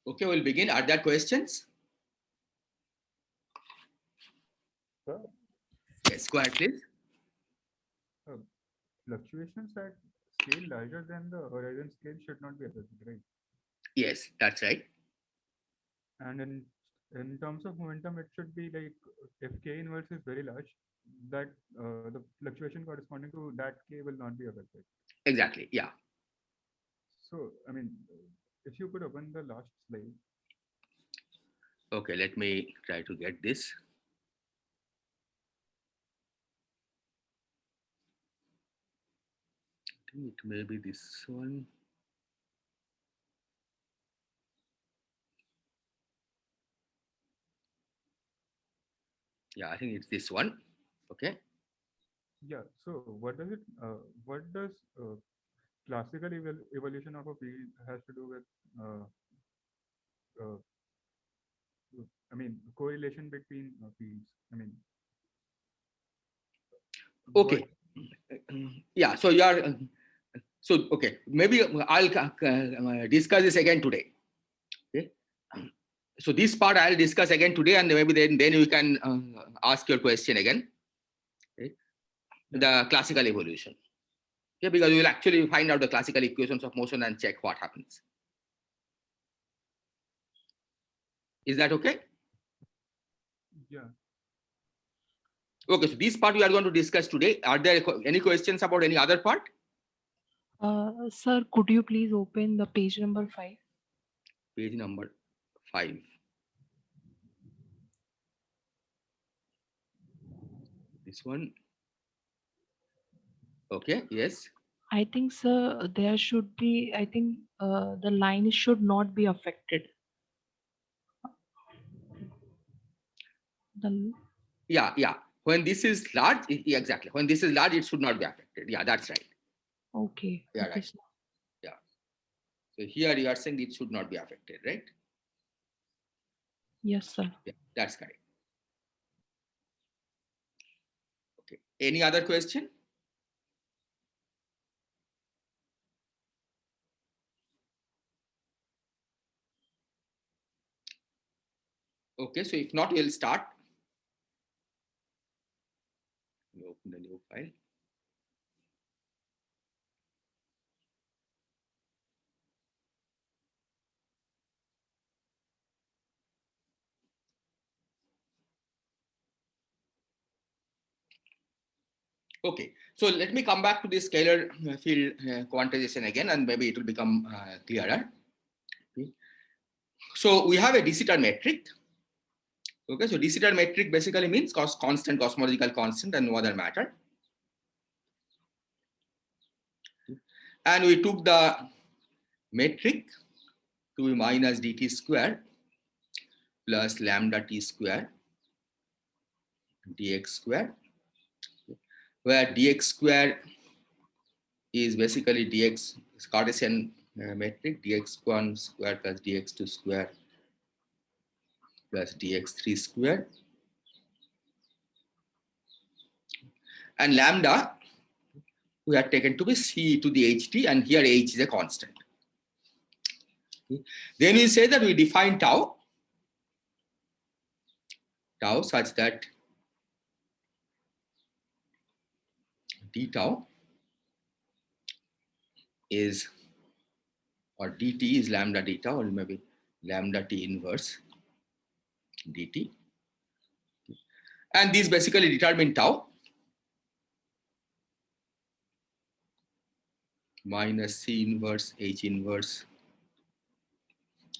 Okay, we'll begin. Are there questions? Sir, Yes, go ahead, please. fluctuations at scale larger than the horizon scale should not be affected, right? Yes, that's right. And in terms of momentum, it should be like if k inverse is very large, that the fluctuation corresponding to that k will not be affected. Exactly. Yeah. So, I mean, if you could open the last slide. Okay, let me try to get this. I think it may be this one. Yeah, I think it's this one. Okay. Yeah. So, what does classical evolution of a field has to do with uh, I mean, correlation between fields. I mean, what? Okay. Yeah. So you are. So okay. Maybe I'll discuss this again today. Okay. So this part I'll discuss again today, and maybe then you can ask your question again. Okay. The classical evolution. Okay, because we will actually find out the classical equations of motion and check what happens. Is that okay? Yeah. Okay, so this part we are going to discuss today. Are there any questions about any other part? Sir, could you please open the page number 5? Page number 5. This one. Okay, yes. I think, sir, there should be, I think the line should not be affected. The, Yeah. When this is large, yeah, exactly. When this is large, it should not be affected. Yeah, that's right. okay. Yeah, Okay, right. sir. Yeah. So here you are saying it should not be affected, right? Yes, sir. Yeah, that's correct. Okay. Any other question? Okay, so if not, we'll start. We'll open the new file. Okay, so let me come back to this scalar field quantization again, and maybe it will become clearer. Okay. So we have a de Sitter metric. Okay, so de Sitter metric basically means constant, cosmological constant, and no other matter. And we took the metric to be minus dt square plus lambda t square dx square, where dx square is basically dx Cartesian metric, dx1 square plus dx2 square plus dx3 square, and lambda we are taken to be c to the ht, and here h is a constant. Okay. Then we say that we define tau such that d tau is, or dt is lambda d tau, or maybe lambda t inverse dt, and these basically determine tau minus c inverse h inverse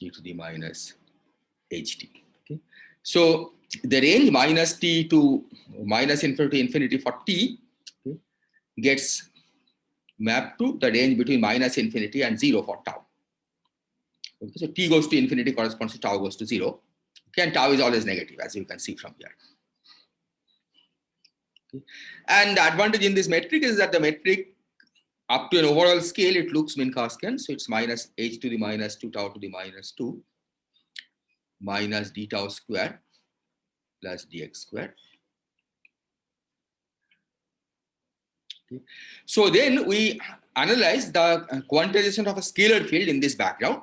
e to the minus ht. Okay. So the range minus t to minus infinity for t, okay, gets mapped to the range between minus infinity and 0 for tau. Okay, so t goes to infinity corresponds to tau goes to 0. Okay, and tau is always negative, as you can see from here. Okay. And the advantage in this metric is that the metric up to an overall scale, it looks Minkowskian. So it's minus h to the minus 2 tau to the minus 2 minus d tau square plus dx square. Okay. So then we analyze the quantization of a scalar field in this background.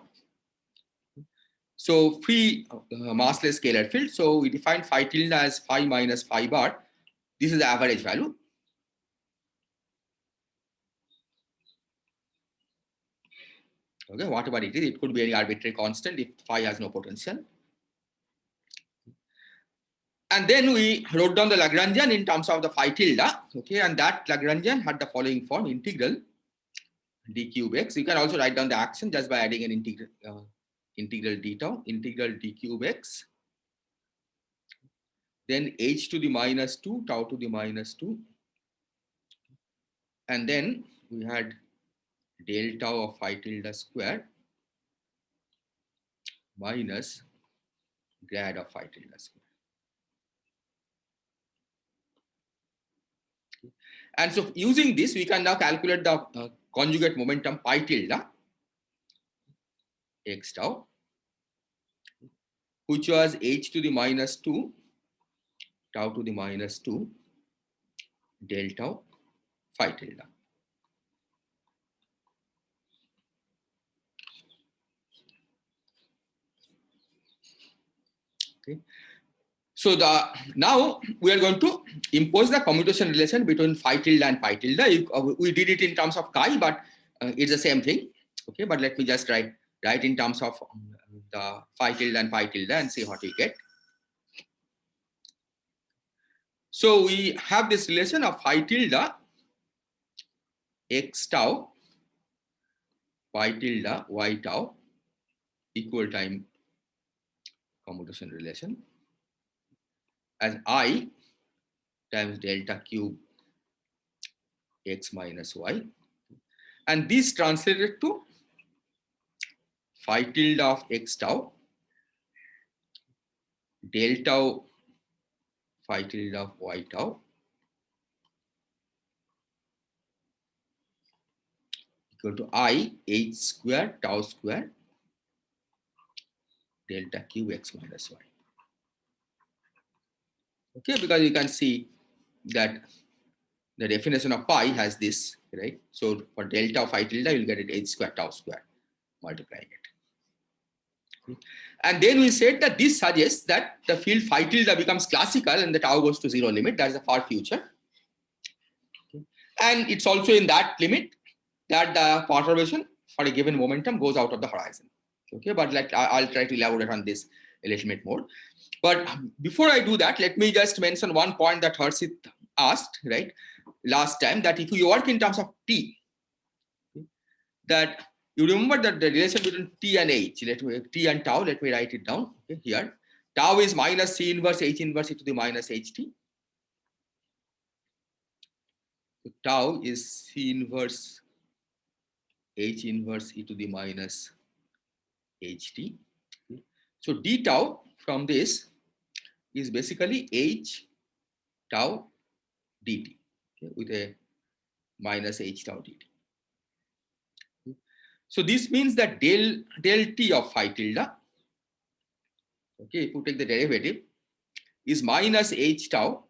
So free massless scalar field. So we define phi tilde as phi minus phi bar. This is the average value. Okay, whatever it is, it could be any arbitrary constant if phi has no potential. And then we wrote down the Lagrangian in terms of the phi tilde. Okay, and that Lagrangian had the following form: integral d cube x. You can also write down the action just by adding an integral d tau, integral d cube x, then h to the minus 2, tau to the minus 2, and then we had del tau of phi tilde square minus grad of phi tilde square. And so using this, we can now calculate the conjugate momentum pi tilde x tau, which was h to the minus 2, tau to the minus 2, del tau phi tilde. Okay. So now we are going to impose the commutation relation between phi tilde and pi tilde. We did it in terms of chi, but it's the same thing. Okay, but let me just write in terms of the phi tilde and pi tilde and see what we get. So we have this relation of phi tilde x tau, pi tilde y tau, equal time commutation relation as I times delta cube x minus y, and this translated to phi tilde of x tau, del tau phi tilde of y tau equal to I h square tau square delta cube x minus y. Okay, because you can see that the definition of pi has this, right? So for delta of phi tilde, you'll get it h square tau square multiplying it. Okay. And then we said that this suggests that the field phi tilde becomes classical and the tau goes to zero limit. That is the far future. Okay. And it's also in that limit that the perturbation for a given momentum goes out of the horizon. Okay, but I'll try to elaborate on this a little bit more. But before I do that, let me just mention one point that Harshit asked, right, last time, that if you work in terms of t, that you remember that the relation between t and h, t and tau, let me write it down. Okay, here, tau is minus c inverse h inverse e to the minus ht. So tau is c inverse h inverse e to the minus ht. So d tau from this is basically h tau dt, okay, with a minus h tau dt. So this means that del t of phi tilde, okay, if you take the derivative, is minus h tau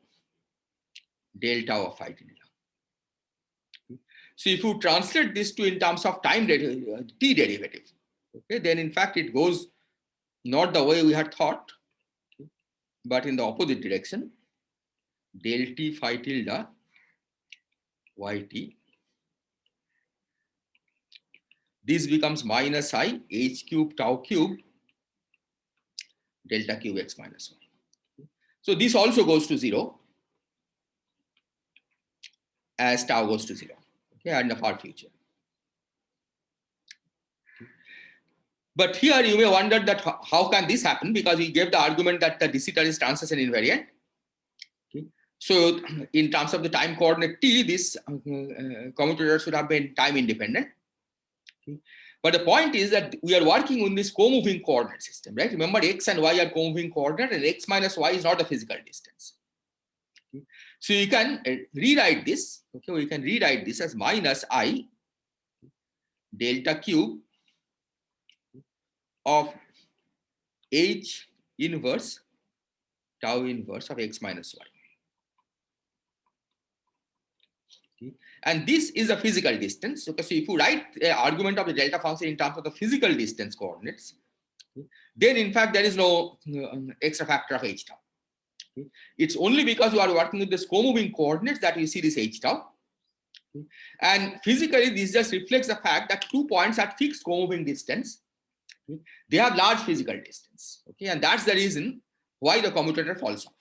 del tau of phi tilde. So if you translate this to in terms of time t derivative, okay, then in fact it goes not the way we had thought, okay, but in the opposite direction. Del t phi tilde yt, this becomes minus I h cube tau cube delta cube x minus y. So this also goes to 0 as tau goes to 0, okay, and the far future. But here you may wonder that how can this happen, because we gave the argument that the de Sitter is transition invariant. Okay. So in terms of the time coordinate t, this commutator should have been time independent. Okay. But the point is that we are working on this co-moving coordinate system, right? Remember, x and y are co-moving coordinate, and x minus y is not the physical distance. Okay. So you can rewrite this. Okay, we can rewrite this as minus I delta cube of h inverse tau inverse of x minus y. Okay. And this is a physical distance. Okay, so if you write the argument of the delta function in terms of the physical distance coordinates, then in fact there is no extra factor of h tau. Okay. It's only because you are working with this co-moving coordinates that you see this h tau. Okay. And physically, this just reflects the fact that 2 points at fixed co-moving distance, okay, they have large physical distance. Okay, and that's the reason why the commutator falls off.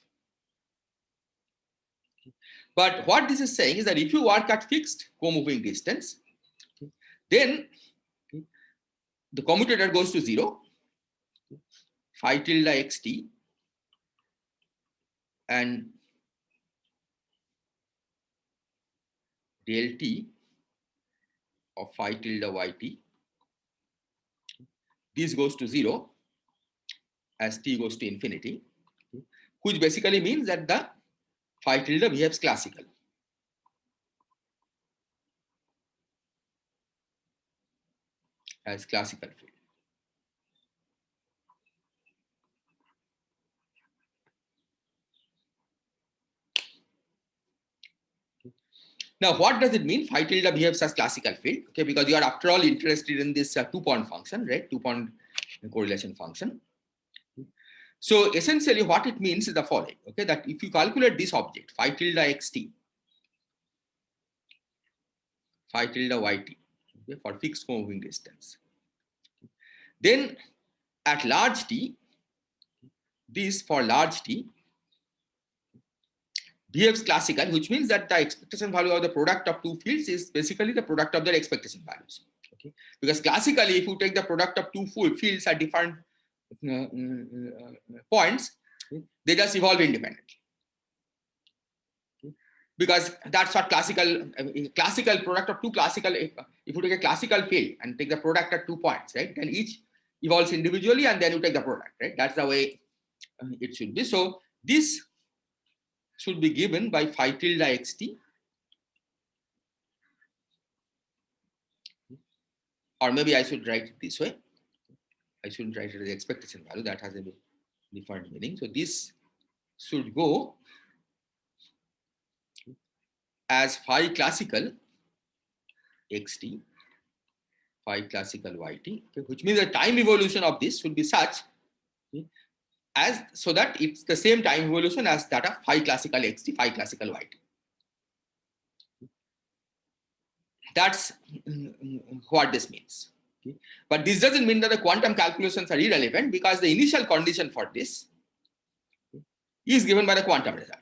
Okay. But what this is saying is that if you work at fixed co-moving distance, okay, then okay, the commutator goes to 0, okay, phi tilde xt, and del t of phi tilde yt, this goes to 0 as t goes to infinity, okay, which basically means that the phi tilde behaves classical. As classical field. Now, what does it mean? Phi tilde behaves as classical field, okay? Because you are, after all, interested in this 2-point function, right? 2-point correlation function. So essentially, what it means is the following, okay? That if you calculate this object, phi tilde xt, phi tilde yt, okay, for fixed moving distance, then at large t, this for large t behaves classical, which means that the expectation value of the product of two fields is basically the product of their expectation values. Okay, because classically, if you take the product of two full fields at different points, they just evolve independently. Okay? Because that's what classical product of two classical. If you take a classical field and take the product at 2 points, right, then each evolves individually, and then you take the product, right? That's the way it should be. So this should be given by phi tilde xt, or maybe I should write it this way. I shouldn't write it as expectation value, that has a different meaning. So this should go as phi classical xt, phi classical yt, okay, which means the time evolution of this should be such, okay, as so that it's the same time evolution as that of phi classical xt, phi classical yt. That's what this means. Okay. But this doesn't mean that the quantum calculations are irrelevant, because the initial condition for this is given by the quantum result.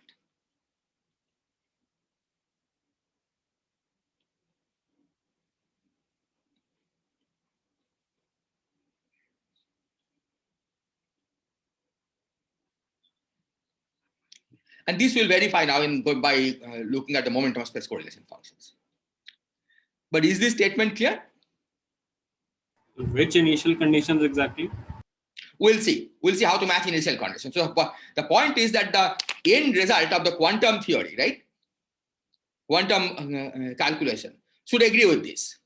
And this will verify now by looking at the momentum space correlation functions. But is this statement clear? Which initial conditions exactly? We'll see. We'll see how to match initial conditions. So the point is that the end result of the quantum theory, right? Quantum calculation should agree with this.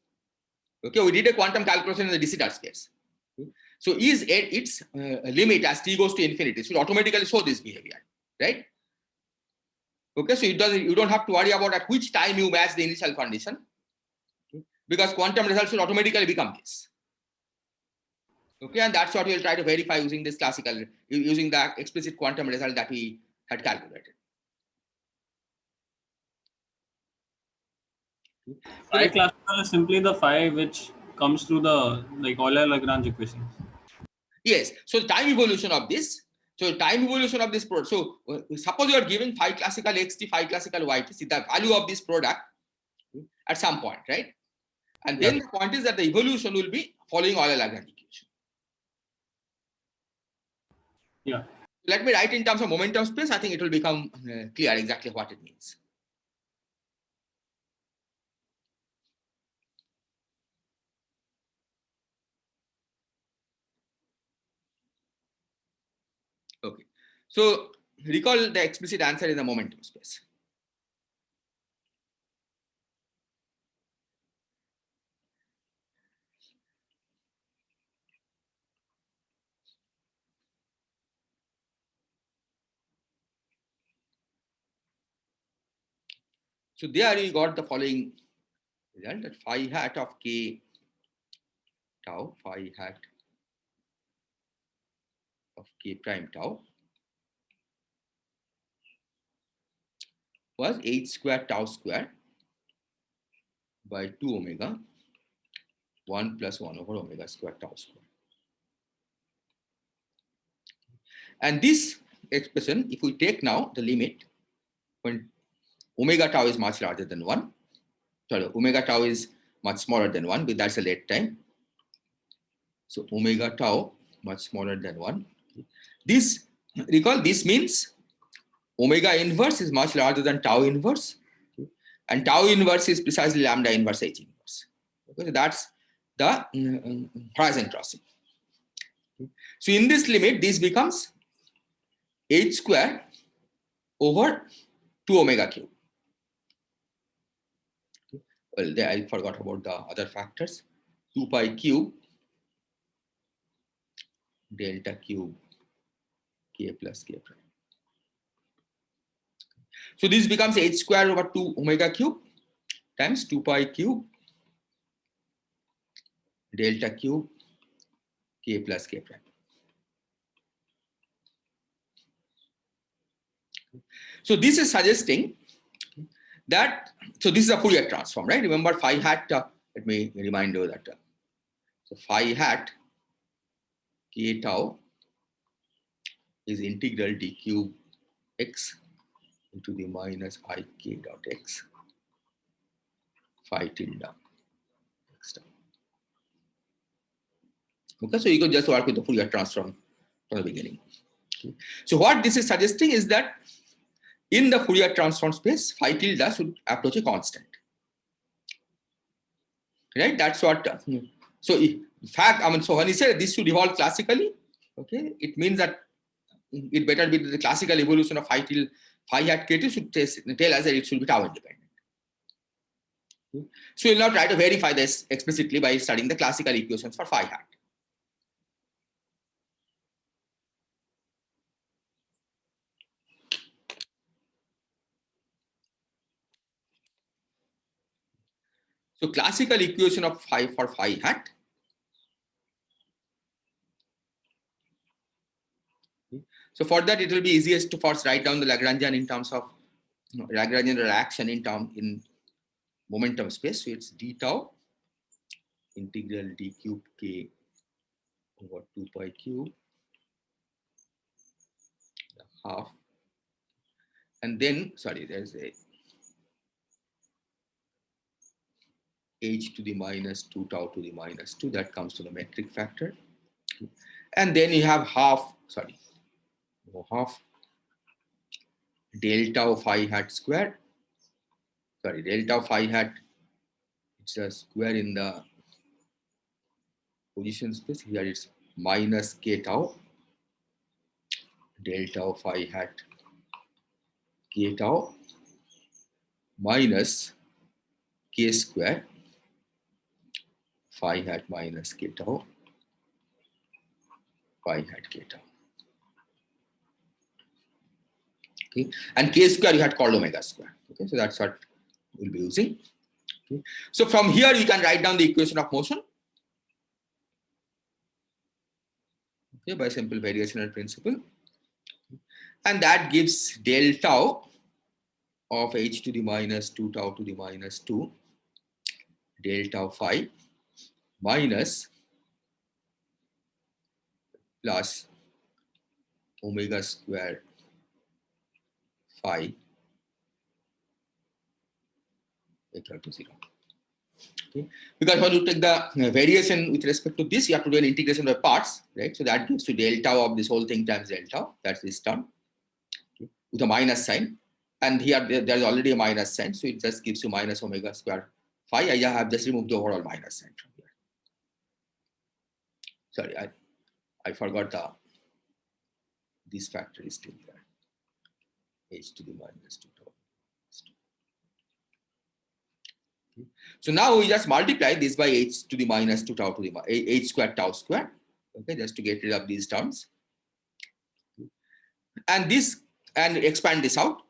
Okay, we did a quantum calculation in the de Sitter space. Okay. So is its limit as t goes to infinity should automatically show this behavior, right? Okay, so you don't have to worry about at which time you match the initial condition, okay, because quantum results will automatically become this. Okay, and that's what we'll try to verify using this classical, using the explicit quantum result that we had calculated. Phi classical is simply the phi which comes through the Euler-Lagrange equations. Yes, so the time evolution of this. So time evolution of this product. So suppose you are given phi classical xt, phi classical yt, see the value of this product at some point, right? And then the point is that the evolution will be following Euler-Lagrange equation. Yeah. Let me write in terms of momentum space. I think it will become clear exactly what it means. Okay, so recall the explicit answer in the momentum space. So there we got the following result, that phi hat of k tau, phi hat of k prime tau was h square tau square by 2 omega 1 plus 1 over omega square tau square. And this expression, if we take now the limit when omega tau is much larger than 1, sorry, omega tau is much smaller than 1, but that's a late time. So omega tau much smaller than 1. This, recall, this means omega inverse is much larger than tau inverse. And tau inverse is precisely lambda inverse H inverse. Okay, so that's the horizon crossing. So in this limit, this becomes H square over 2 omega cube. Well, there I forgot about the other factors. 2 pi cube delta cube k plus k prime. So this becomes h square over 2 omega cube times 2 pi cube delta cube k plus k prime. So this is suggesting that, so this is a Fourier transform, right? Remember phi hat, let me remind you that. So phi hat k tau is integral d cube x into the minus I k dot x phi tilde x tau. Okay, so you can just work with the Fourier transform from the beginning. Okay. So what this is suggesting is that in the Fourier transform space, phi tilde should approach a constant. Right? That's what. So in fact, I mean, so when he said this should evolve classically, okay, it means that it better be the classical evolution of phi hat k2 should tell us that it should be tau independent. Okay. So we'll now try to verify this explicitly by studying the classical equations for phi hat. So classical equation of phi for phi hat. So for that, it will be easiest to first write down the Lagrangian in terms of Lagrangian reaction in momentum space. So it's d tau integral d cube k over 2 pi cube half, and then sorry, there's a h to the minus 2 tau to the minus 2 that comes to the metric factor, and then you have half del tau phi hat square. Sorry, del tau phi hat, it's a square in the position space. Here it's minus k tau del tau phi hat k tau minus k square phi hat minus k tau phi hat k tau. Okay, and k square you had called omega square. Okay, so that's what we'll be using. Okay, so from here you can write down the equation of motion. Okay, by simple variational principle, and that gives del tau of h to the minus 2 tau to the minus 2 del tau phi minus plus omega square phi equal to 0. Okay, because when you take the variation with respect to this, you have to do an integration by parts, right? So that gives you del tau of this whole thing times del tau. That's this term, okay, with a minus sign. And here there's already a minus sign, so it just gives you minus omega square phi. I have just removed the overall minus sign from here. Sorry, I forgot this factor is still there. H to the minus 2 tau. Okay. So now we just multiply this by h to the minus 2 tau to the h square tau square. Okay, just to get rid of these terms. And this, and expand this out.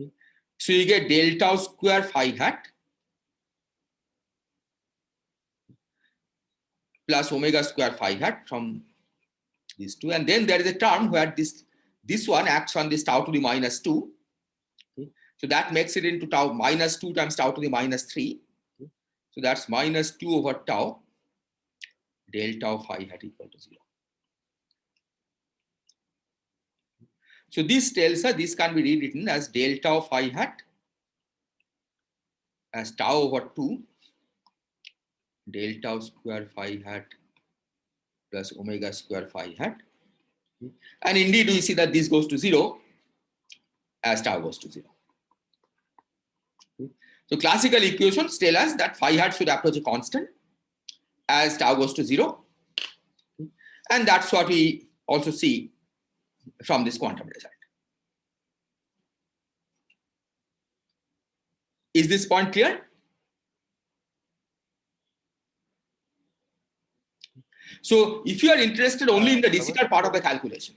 Okay. So you get del tau square phi hat plus omega square phi hat from these two, and then there is a term where this one acts on this tau to the minus 2. Okay. So that makes it into tau minus 2 times tau to the minus 3. Okay. So that's minus 2 over tau del tau phi hat equal to 0. So this tells us this can be rewritten as del tau phi hat as tau over 2 del tau square phi hat plus omega square phi hat. And indeed, we see that this goes to 0 as tau goes to 0. So classical equations tell us that phi hat should approach a constant as tau goes to 0. And that's what we also see from this quantum result. Is this point clear? So if you are interested only in the de Sitter part of the calculation,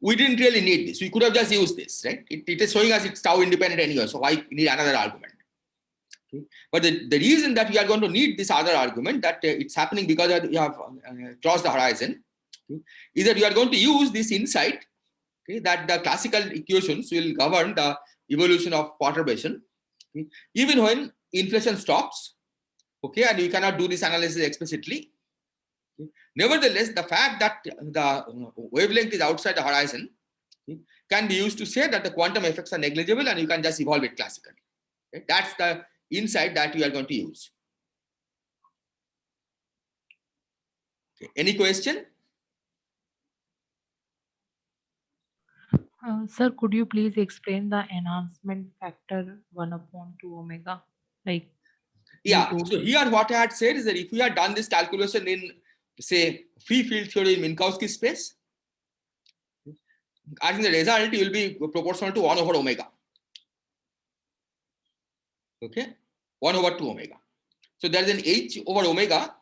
we didn't really need this. We could have just used this, right? It is showing us it's tau independent anyway, so why need another argument? Okay. But the reason that we are going to need this other argument, that it's happening because you have crossed the horizon, okay, is that you are going to use this insight, okay, that the classical equations will govern the evolution of perturbation, okay, even when inflation stops, okay, and you cannot do this analysis explicitly. Okay. Nevertheless, the fact that the wavelength is outside the horizon, okay, can be used to say that the quantum effects are negligible and you can just evolve it classically. Okay. That's the insight that we are going to use. Okay. Any question? Sir, could you please explain the enhancement factor 1/2 omega? Like, Yeah, told so here what I had said is that if we had done this calculation in, say, free field theory in Minkowski space, I think the result will be proportional to 1 over omega. Okay, 1 over 2 omega. So there is an h over omega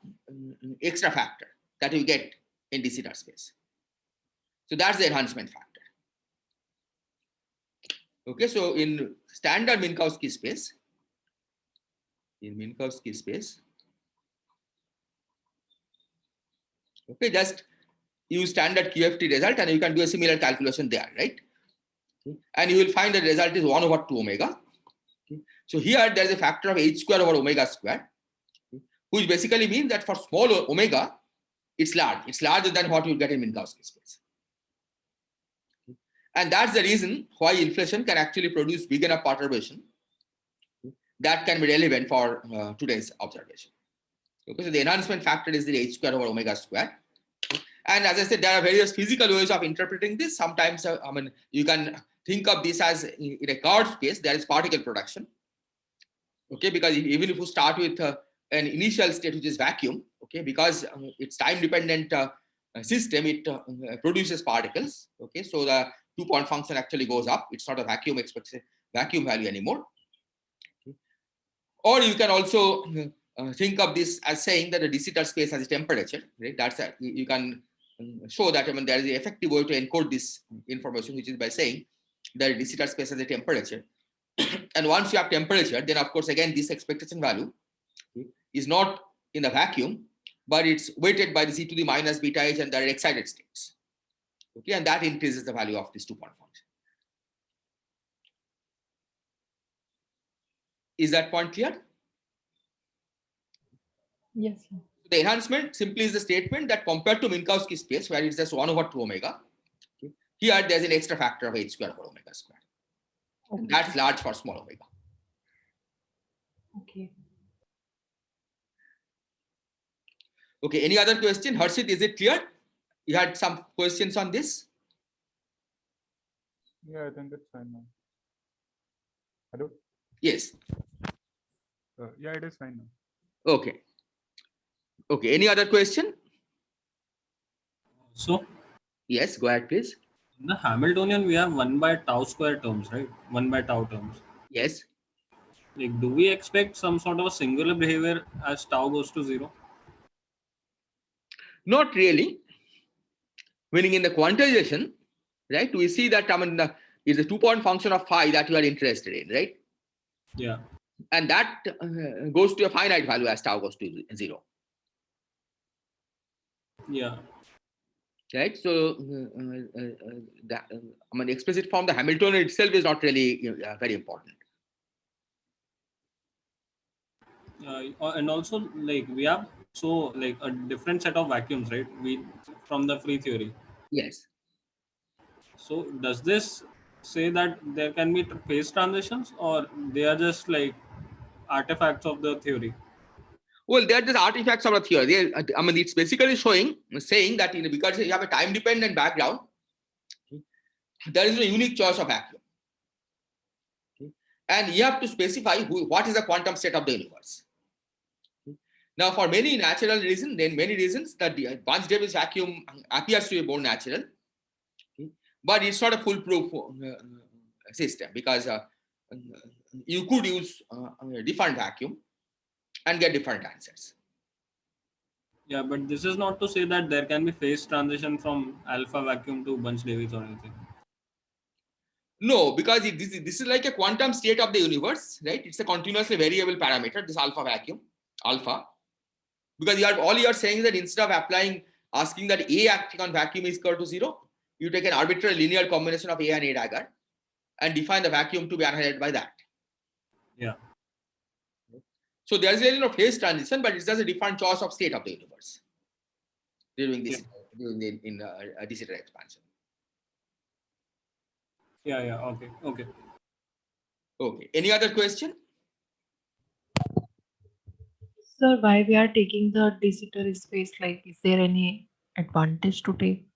extra factor that you get in de Sitter space. So that's the enhancement factor. Okay, so in standard Minkowski space, okay, just use standard QFT result and you can do a similar calculation there, right? Okay. And you will find the result is 1 over 2 omega. Okay. So here there is a factor of h square over omega square, okay, which basically means that for small omega, it's large. It's larger than what you get in Minkowski space. Okay. And that's the reason why inflation can actually produce big enough perturbation, okay, that can be relevant for today's observation. Okay, so the enhancement factor is the h square over omega square. And as I said, there are various physical ways of interpreting this. Sometimes, I mean, you can think of this as in a curved space, there is particle production. Okay, because even if you start with an initial state which is vacuum, okay, because it's time-dependent system, it produces particles. Okay, so the 2-point function actually goes up. It's not a vacuum vacuum value anymore. Okay. Or you can also think of this as saying that the de Sitter space has a temperature. Right? That's you can show that, I mean, there is an effective way to encode this information, which is by saying that de Sitter space has a temperature. And once you have temperature, then of course again this expectation value, okay, is not in the vacuum, but it's weighted by the c to the minus beta h and there are excited states. Okay, and that increases the value of this 2-point function. Is that point clear? Yes, sir. The enhancement simply is the statement that compared to Minkowski space, where it's just 1 over 2 omega, okay, here there's an extra factor of h square over omega square. Okay. And that's large for small omega. Okay. Okay, any other question? Harshit, is it clear? You had some questions on this? Yeah, I think it's fine now. Hello? Yes. Yeah, it is fine now. Okay. Okay, any other question? So Yes, go ahead, please. in the Hamiltonian, we have 1 by tau square terms, right? 1 by tau terms. Yes. Like, do we expect some sort of a singular behavior as tau goes to 0? Not really. Meaning in the quantization, right, we see that, I mean, it's a 2-point function of phi that you are interested in, right? Yeah. And that goes to a finite value as tau goes to 0. Yeah. right? So I mean, explicit form, the Hamiltonian itself is not really very important. And also like we have so like a different set of vacuums, right? We from the free theory. Yes. So does this say that there can be phase transitions, or they are just like artifacts of the theory? Well, they are just artifacts of the theory. I mean, it's basically saying that because you have a time-dependent background, there is a unique choice of vacuum. Okay? And you have to specify what is the quantum state of the universe. Okay? Now, for many natural reasons, the Bunch-Davies vacuum appears to be more natural, okay? But it's not a foolproof system, because you could use a different vacuum and get different answers. Yeah, but this is not to say that there can be phase transition from alpha vacuum to Bunch-Davies or anything. No, because this is like a quantum state of the universe, right? It's a continuously variable parameter, this alpha vacuum, alpha. Because all you are saying is that instead of asking that A acting on vacuum is equal to 0, you take an arbitrary linear combination of A and A dagger and define the vacuum to be annihilated by that. Yeah. So there's really no phase transition, but it's just a different choice of state of the universe during this in de Sitter expansion. Yeah. Okay. Okay. Any other question? Sir, why we are taking the de Sitter space? Like, is there any advantage to take?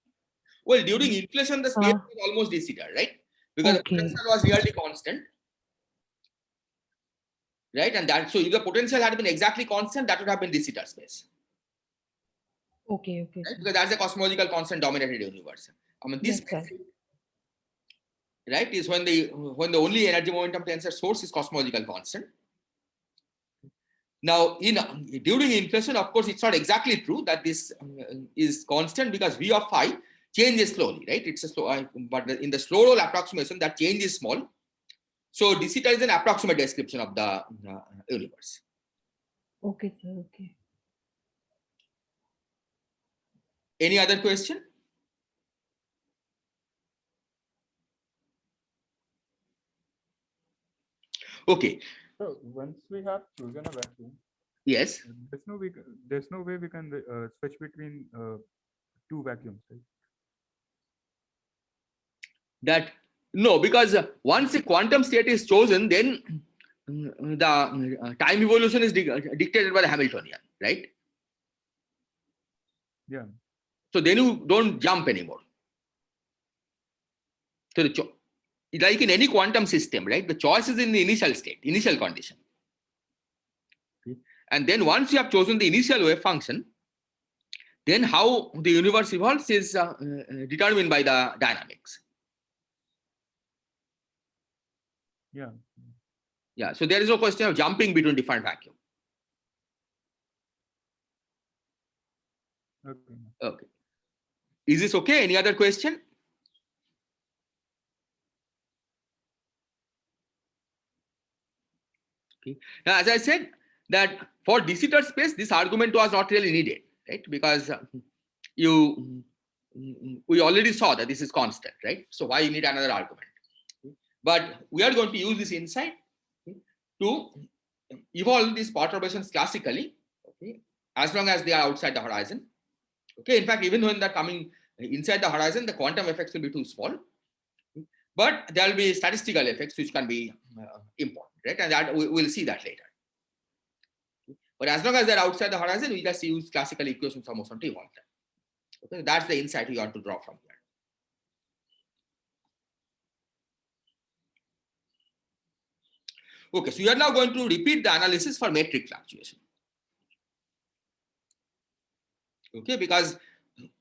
Well, during inflation, the space Uh, was almost de Sitter, right? Because Okay. the potential was really constant, right? And that, so if the potential had been exactly constant, that would have been de Sitter space, Okay, right? sir. Because that's a cosmological constant dominated universe. I mean, this Yes, sir. right is when the only energy momentum tensor source is cosmological constant. Now, during inflation, of course, it's not exactly true that this is constant, because V of phi changes slowly, right? It's a slow, but in the slow roll approximation, that change is small. So de Sitter is an approximate description of the universe. Okay, sir. Okay. Any other question? Okay. So once we have chosen a vacuum, Yes. there's no way we can switch between two vacuums, right? That no, because once a quantum state is chosen, then the time evolution is dictated by the Hamiltonian, right? Yeah. So then you don't jump anymore. So like in any quantum system, right? The choice is in the initial state, initial condition. Okay. And then once you have chosen the initial wave function, then how the universe evolves is determined by the dynamics. Yeah. Yeah. So there is no question of jumping between different vacuum. Okay. Okay. Is this okay? Any other question? Okay. Now, as I said, that for de Sitter space, this argument was not really needed, right? Because we already saw that this is constant, right? So why you need another argument? But we are going to use this insight to evolve these perturbations classically, okay, as long as they are outside the horizon. Okay, in fact, even when they're coming inside the horizon, the quantum effects will be too small. But there will be statistical effects which can be important, right? And that we'll see that later. But as long as they're outside the horizon, we just use classical equations for motion to evolve them. Okay, that's the insight we ought to draw from here. Okay, so we are now going to repeat the analysis for metric fluctuation. Okay, because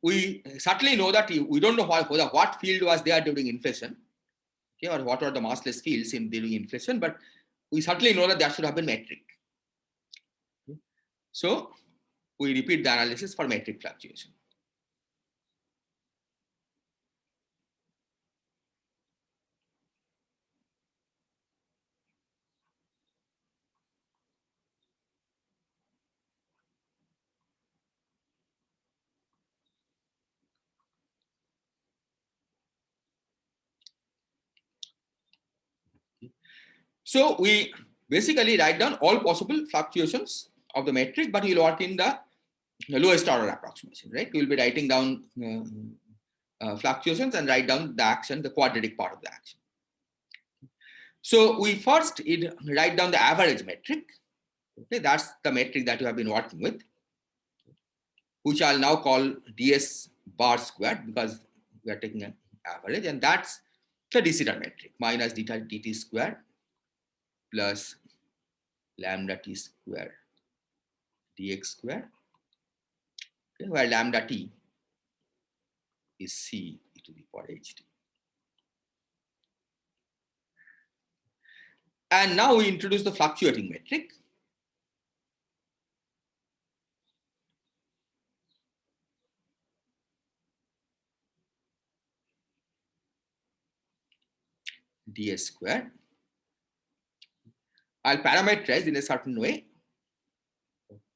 we certainly know that we don't know what field was there during inflation, okay, or what are the massless fields during inflation, but we certainly know that there should have been metric. Okay. So we repeat the analysis for metric fluctuation. So we basically write down all possible fluctuations of the metric, but we'll work in the lowest order approximation, right? We'll be writing down fluctuations and write down the action, the quadratic part of the action. So we first write down the average metric. Okay, that's the metric that you have been working with, which I'll now call ds bar squared because we are taking an average, and that's the de Sitter metric, minus dt squared plus lambda t squared dx squared, okay, where lambda t is c e to the power ht. And now we introduce the fluctuating metric. ds squared. I'll parameterize in a certain way.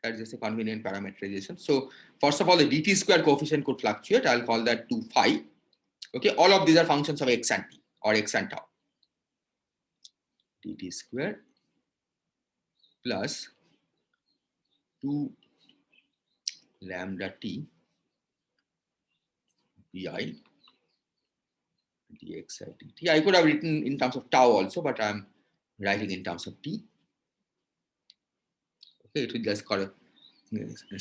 That's just a convenient parameterization. So first of all, the dt square coefficient could fluctuate. I'll call that 2 phi. Okay, all of these are functions of x and t or x and tau. Dt square plus 2 lambda t bi dx dt. I could have written in terms of tau also, but I'm writing in terms of t. Okay, it will just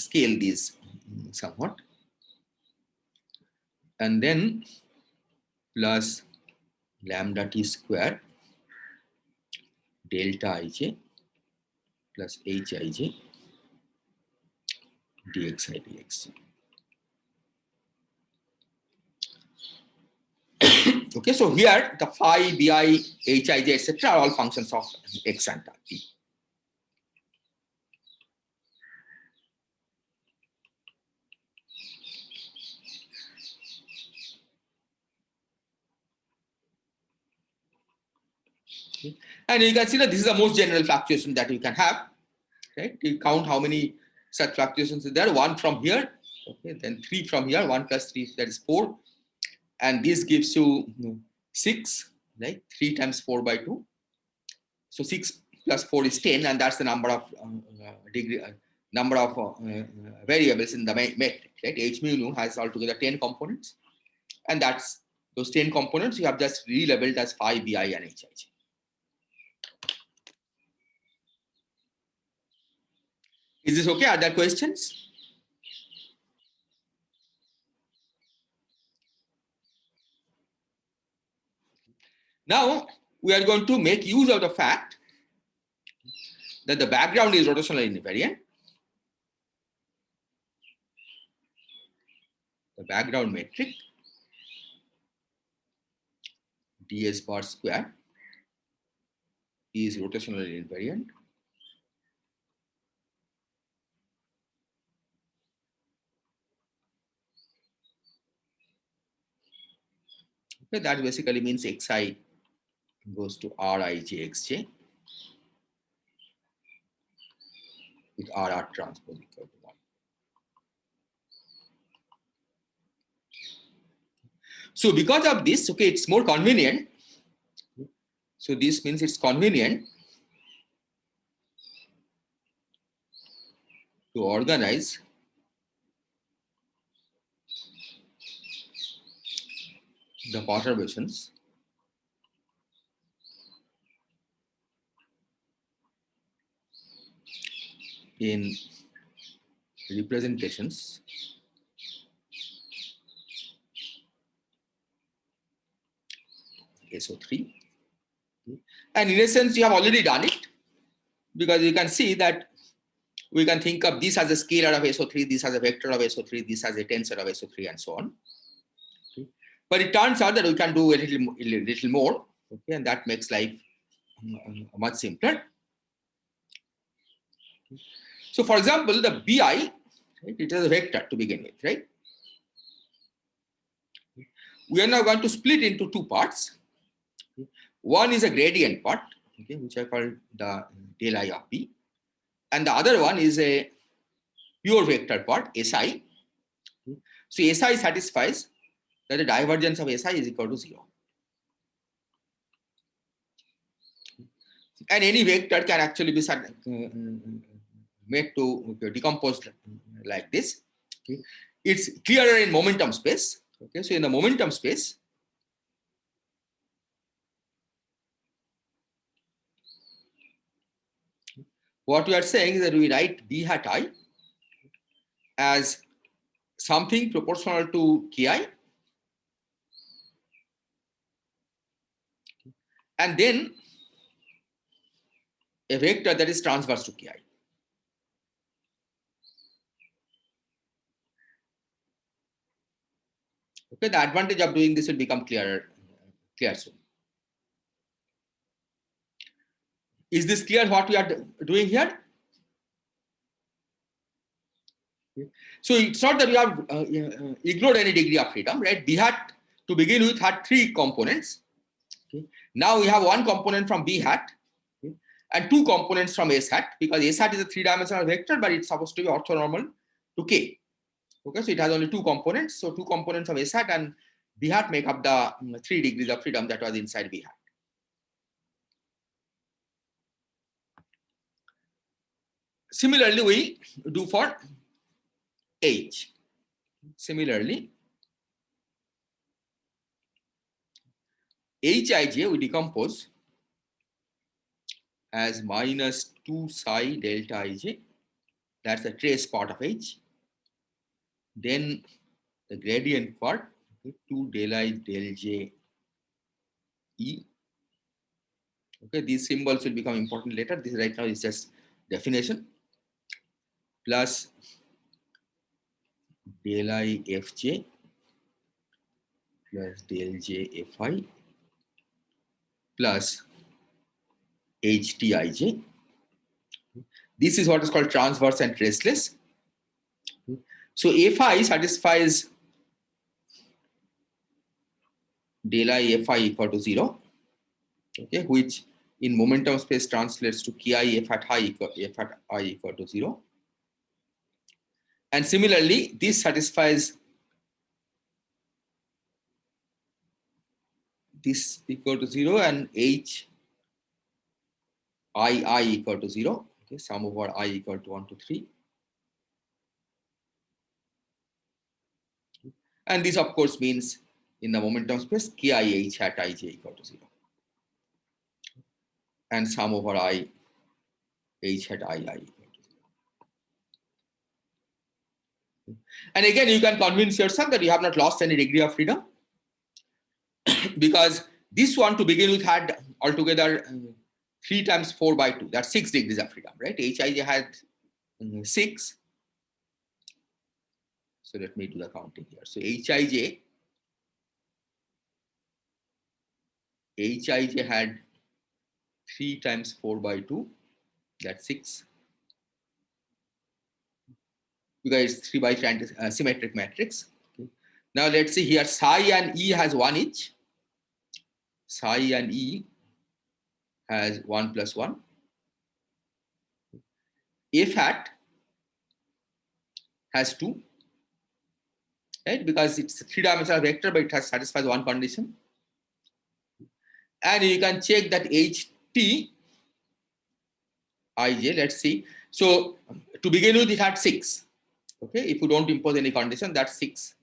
scale these somewhat. And then plus lambda t square delta ij plus hij dxi dxj. Okay, so here the phi, bi, hij, etc. are all functions of x and t. Okay. And you can see that this is the most general fluctuation that you can have. Right? You count how many such fluctuations is there. 1 from here, okay, then 3 from here, 1 plus 3, that is 4. And this gives you 6, right? 3 times 4 by 2. So 6 plus 4 is 10, and that's the number of variables in the metric, right? H mu nu has altogether 10 components, and that's those 10 components you have just relabeled as phi, bi, and hij. Is this okay? Are there questions? Now we are going to make use of the fact that the background is rotational invariant. The background metric ds bar square is rotationally invariant. Okay, that basically means xi goes to rij xj with rr transpose equal to 1. So because of this, okay, it's more convenient. So this means it's convenient to organize the perturbations in representations SO3. And in a sense, you have already done it, because you can see that we can think of this as a scalar of SO3, this as a vector of SO3, this as a tensor of SO3, and so on. Okay. But it turns out that we can do a little more, okay, and that makes life much simpler. So for example, the bi, right, it is a vector to begin with, right? We are now going to split into two parts. One is a gradient part, okay, which I call the del I of b, and the other one is a pure vector part, si. So si satisfies that the divergence of si is equal to 0. And any vector can actually be made to decompose like this. Okay. It's clearer in momentum space. Okay, so in the momentum space, what we are saying is that we write b hat I as something proportional to ki, and then a vector that is transverse to ki. Okay, the advantage of doing this will become clear soon. Is this clear what we are doing here? So it's not that we have ignored any degree of freedom, right? B hat to begin with had 3 components. Okay. Now we have 1 component from B hat, okay, and 2 components from S hat, because S hat is a 3-dimensional vector, but it's supposed to be orthonormal to K. Okay, so it has only 2 components. So 2 components of S hat and B hat make up the 3 degrees of freedom that was inside B hat. Similarly, we do for H. Similarly, Hij we decompose as minus 2 psi delta ij. That's the trace part of H. Then the gradient part, okay, 2 del I del j E. Okay, these symbols will become important later. This right now is just definition. Plus del I fj plus del j fi plus htij. This is what is called transverse and traceless. So fi satisfies del I fi equal to 0, okay, which in momentum space translates to ki f at I equal to 0. And similarly, this satisfies this equal to 0 and h I equal to 0. Okay, sum over I equal to 1 to 3. And this, of course, means in the momentum space ki h hat ij equal to 0. And sum over I h hat I equal to 0. And again, you can convince yourself that you have not lost any degree of freedom, because this one to begin with had altogether 3 times 4 by 2. That's 6 degrees of freedom, right? Hij had 6. So let me do the counting here. So Hij had 3 times 4 by 2. That's 6. Because it's 3 by 3 symmetric matrix. Okay. Now let's see here. Psi and E has 1 each. Psi and E has 1 plus 1. F hat has 2. Right? Because it's a 3-dimensional vector, but it has satisfies 1 condition. And you can check that HT Ij, let's see. So to begin with, it had 6. Okay, if you don't impose any condition, that's 6,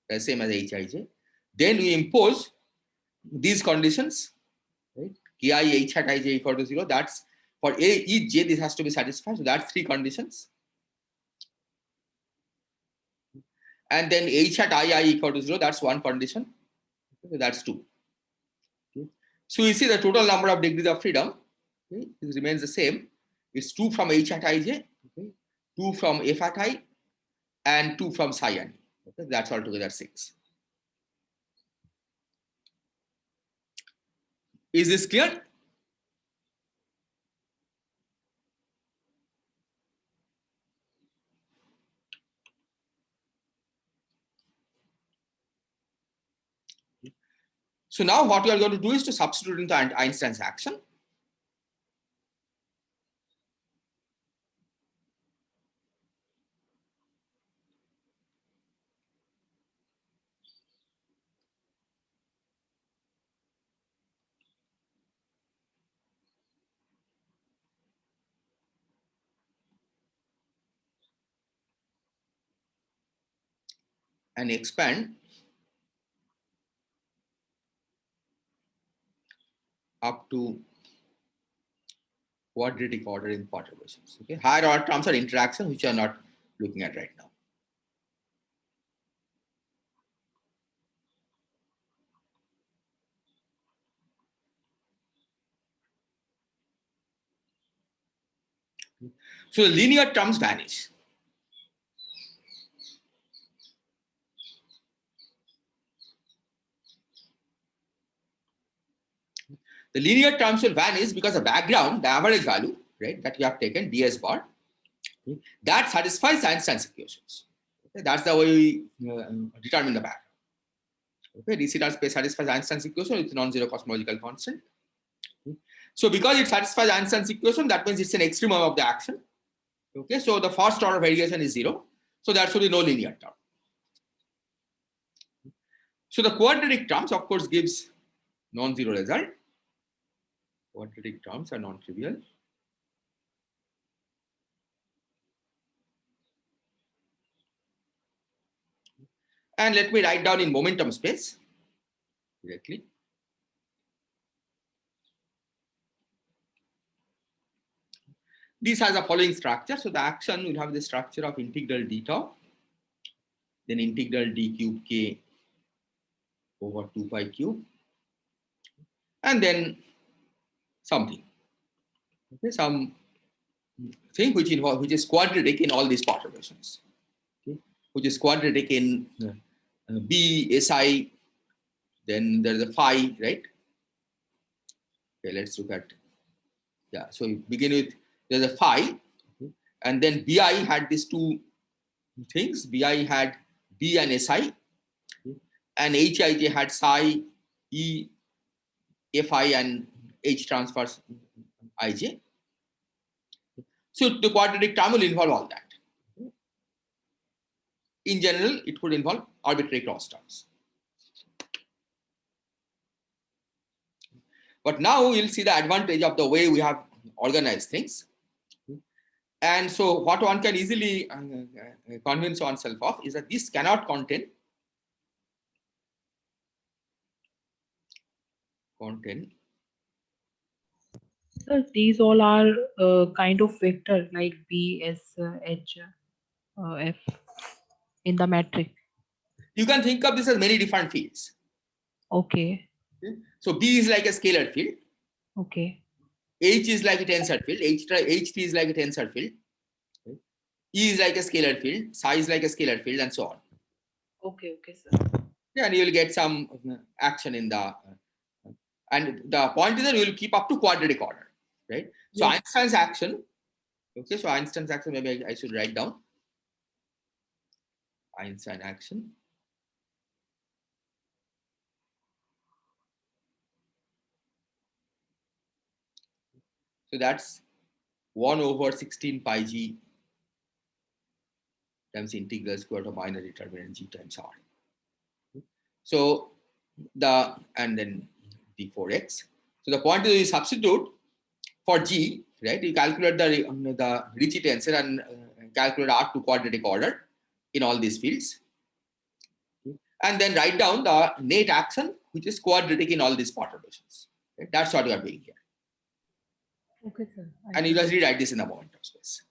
the same as Hij. Then we impose these conditions, right? Ki h hat ij equal to 0. That's for each j, this has to be satisfied. So that's 3 conditions. And then h hat I equal to 0, that's 1 condition. Okay, that's 2. Okay. So you see the total number of degrees of freedom, okay, it remains the same. It's 2 from h hat ij, okay, 2 from f hat I, and 2 from psi and e. Okay, that's altogether 6. Is this clear? So now what we are going to do is to substitute into Einstein's action. and expand up to quadratic order in perturbations. Okay, higher order terms are interaction, which we are not looking at right now. So the linear terms vanish. The linear terms will vanish because the background, the average value, right, that we have taken, ds bar, okay, that satisfies Einstein's equations. Okay, that's the way we determine the background. Okay, d theta space satisfies Einstein's equation with non-zero cosmological constant. Okay. So because it satisfies Einstein's equation, that means it's an extremum of the action. Okay, so the first order variation is 0. So there should be no linear term. So the quadratic terms, of course, gives non-zero result. Quadratic terms are non-trivial. And let me write down in momentum space directly. This has a following structure. So the action will have the structure of integral d tau, then integral d cube k over 2 pi cube, and then something. Okay, some thing which is quadratic in all these perturbations. Okay, which is quadratic in B, SI, then there's a phi, right? Okay, let's look at, yeah, so we begin with, there's a phi, okay, and then BI had these two things. BI had B and SI, okay, and HIJ had psi, E, FI, and H transverse IJ. So the quadratic term will involve all that. In general, it could involve arbitrary cross terms. But now we'll see the advantage of the way we have organized things. And so what one can easily convince oneself of is that this cannot contain So these all are kind of vector like B, S, H, F in the metric. You can think of this as many different fields. Okay. Okay? So B is like a scalar field. Okay. H is like a tensor field. HT is like a tensor field. Okay? E is like a scalar field. Psi is like a scalar field, and so on. Okay. Okay, sir. Yeah, and you will get some action in the. And the point is that we will keep up to quadratic order, right? So Yes. Einstein's action. Okay, so Einstein's action, maybe I should write down. Einstein action. So that's 1 over 16 pi g times integral square root of binary determinant g times r. So the, and then d4x. So the point is you substitute for g, right? You calculate the Ricci tensor and calculate r to quadratic order in all these fields. And then write down the net action, which is quadratic in all these perturbations. Okay? That's what you are doing here. Okay, sir. And you just rewrite this in the momentum space.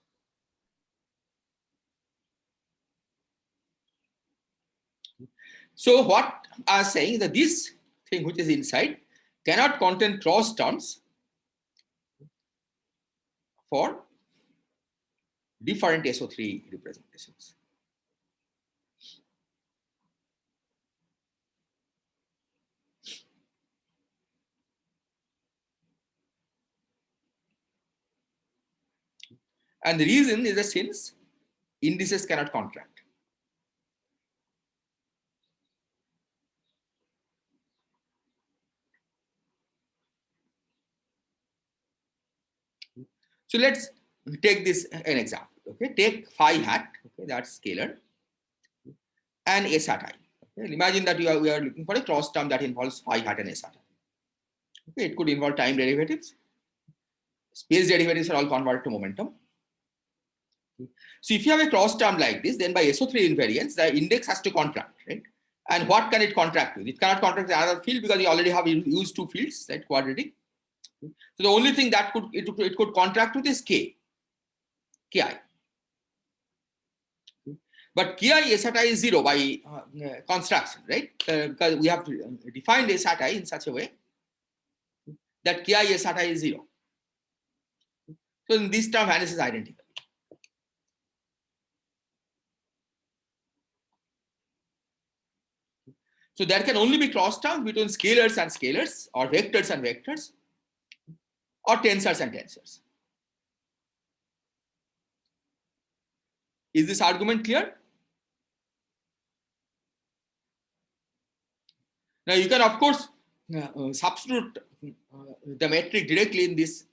So what I am saying is that this thing which is inside cannot contain cross terms for different SO3 representations. And the reason is that since indices cannot contract. So let's take this an example. Okay, take phi hat. Okay, that's scalar, and s hat I. Okay, imagine that we are looking for a cross term that involves phi hat and s hat I. Okay, it could involve time derivatives. Space derivatives are all converted to momentum. So if you have a cross term like this, then by SO3 invariance, the index has to contract, right? And what can it contract with? It cannot contract with another field because you already have used two fields, right? Quadratic. So the only thing that it could contract with is ki. But ki S at I is 0 by construction, right? Because we have defined S at I in such a way that ki S at I is 0. So in this term vanishes identically. So there can only be cross terms between scalars and scalars, or vectors and vectors, or tensors and tensors. Is this argument clear? Now you can of course substitute the metric directly in this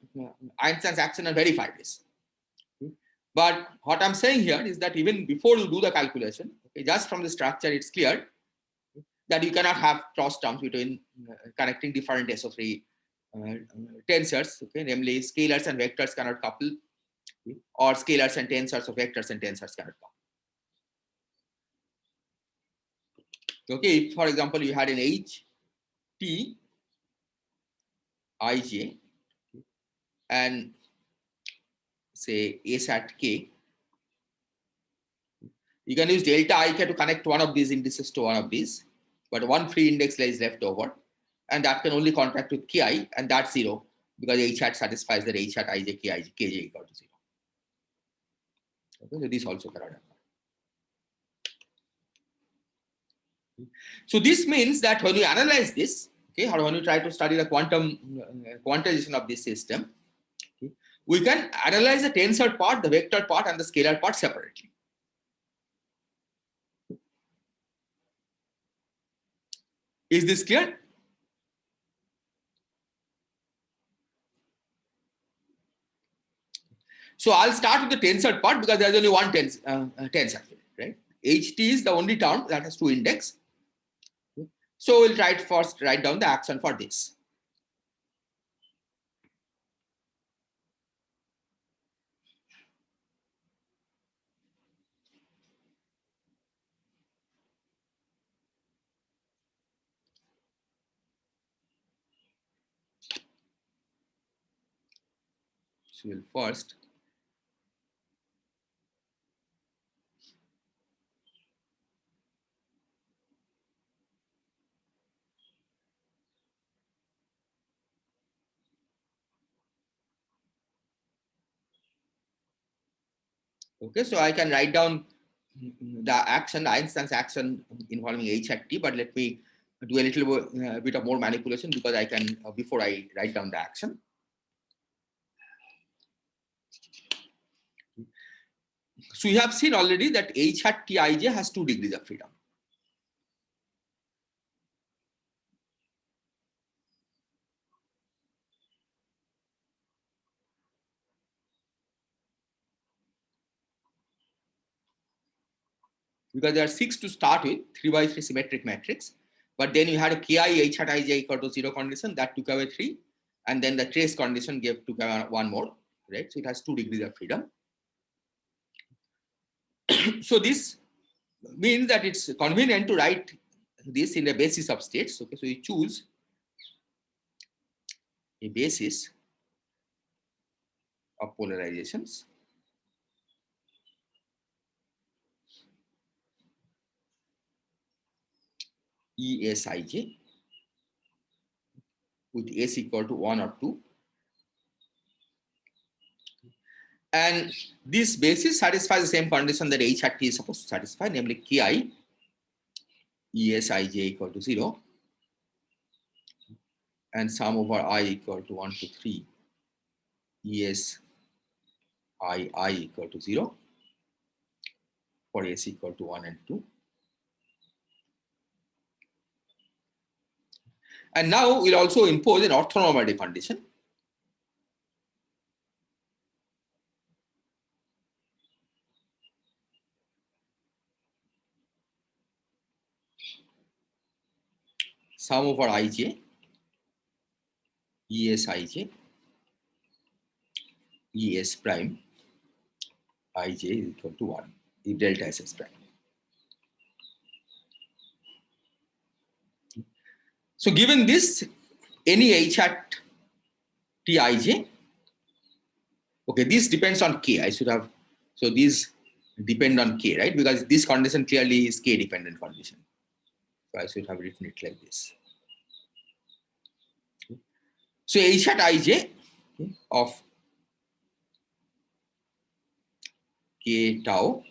Einstein's action and verify this. But what I'm saying here is that even before you do the calculation, okay, just from the structure, it's clear that you cannot have cross terms between connecting different SO3 tensors, okay, namely scalars and vectors cannot couple, okay, or scalars and tensors or vectors and tensors cannot couple. Okay, if for example you had an H T Ij and say S at K, you can use delta Ik to connect one of these indices to one of these, but one free index is left over, and that can only contract with Ki, and that's 0 because H hat satisfies that H hat Ij Kij equal to 0. Okay, so this also cannot happen. So this means that when you analyze this, okay, or when you try to study the quantization of this system, okay, we can analyze the tensor part, the vector part, and the scalar part separately. Is this clear? So I'll start with the tensor part because there's only one tensor field, right? HT is the only term that has two index. So we'll try to first write down the action for this. So we'll first okay, so I can write down the action, Einstein's action involving H at T, but let me do a little bit of more manipulation because I can, before I write down the action. So you have seen already that H hat Tij has 2 degrees of freedom. Because there are 6 to start with, 3 by 3 symmetric matrix. But then you had a Ki H hat Ij equal to 0 condition that took away 3. And then the trace condition took away 1 more, right? So it has 2 degrees of freedom. So this means that it's convenient to write this in a basis of states. Okay, so you choose a basis of polarizations. ESIJ with S equal to 1 or 2. And this basis satisfies the same condition that H hat T is supposed to satisfy, namely Ki ESIJ equal to 0 and sum over I equal to 1 to 3 ES I equal to 0 for S equal to 1 and 2. And now we'll also impose an orthonormality condition. Sum over Ij, ESIJ, ES prime ij is equal to 1 if delta is s prime. So given this, any h hat tij, okay, this depends on k. I should have, so these depend on k, right? Because this condition clearly is k dependent condition. So I should have written it like this. So h hat ij of k tau,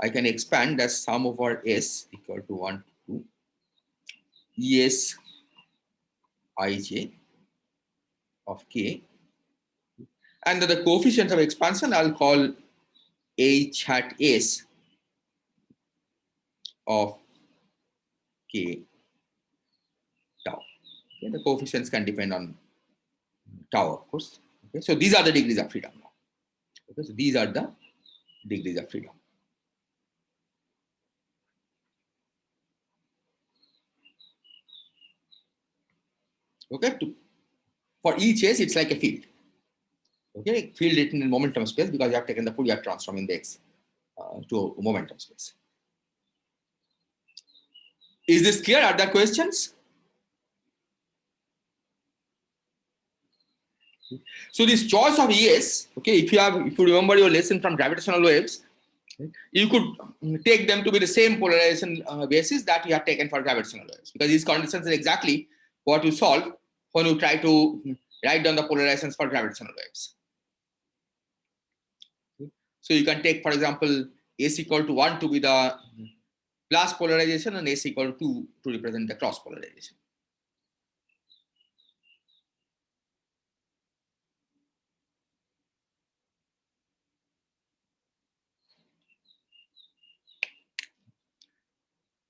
I can expand as sum over s equal to 1 to es ij of k. And the coefficient of expansion I'll call h hat s of k tau. Okay, the coefficients can depend on tau, of course. Okay, so these are the degrees of freedom now. Okay, so these are the degrees of freedom. Okay, for each s, it's like a field. Okay, field written in momentum space because you have taken the Fourier transform in the x to momentum space. Is this clear? Are there questions? So this choice of ES, okay, if you remember your lesson from gravitational waves, you could take them to be the same polarization basis that you have taken for gravitational waves, because these conditions are exactly what you solve when you try to write down the polarizations for gravitational waves. So you can take, for example, S equal to 1 to be the plus polarization and S equal to 2 to represent the cross polarization.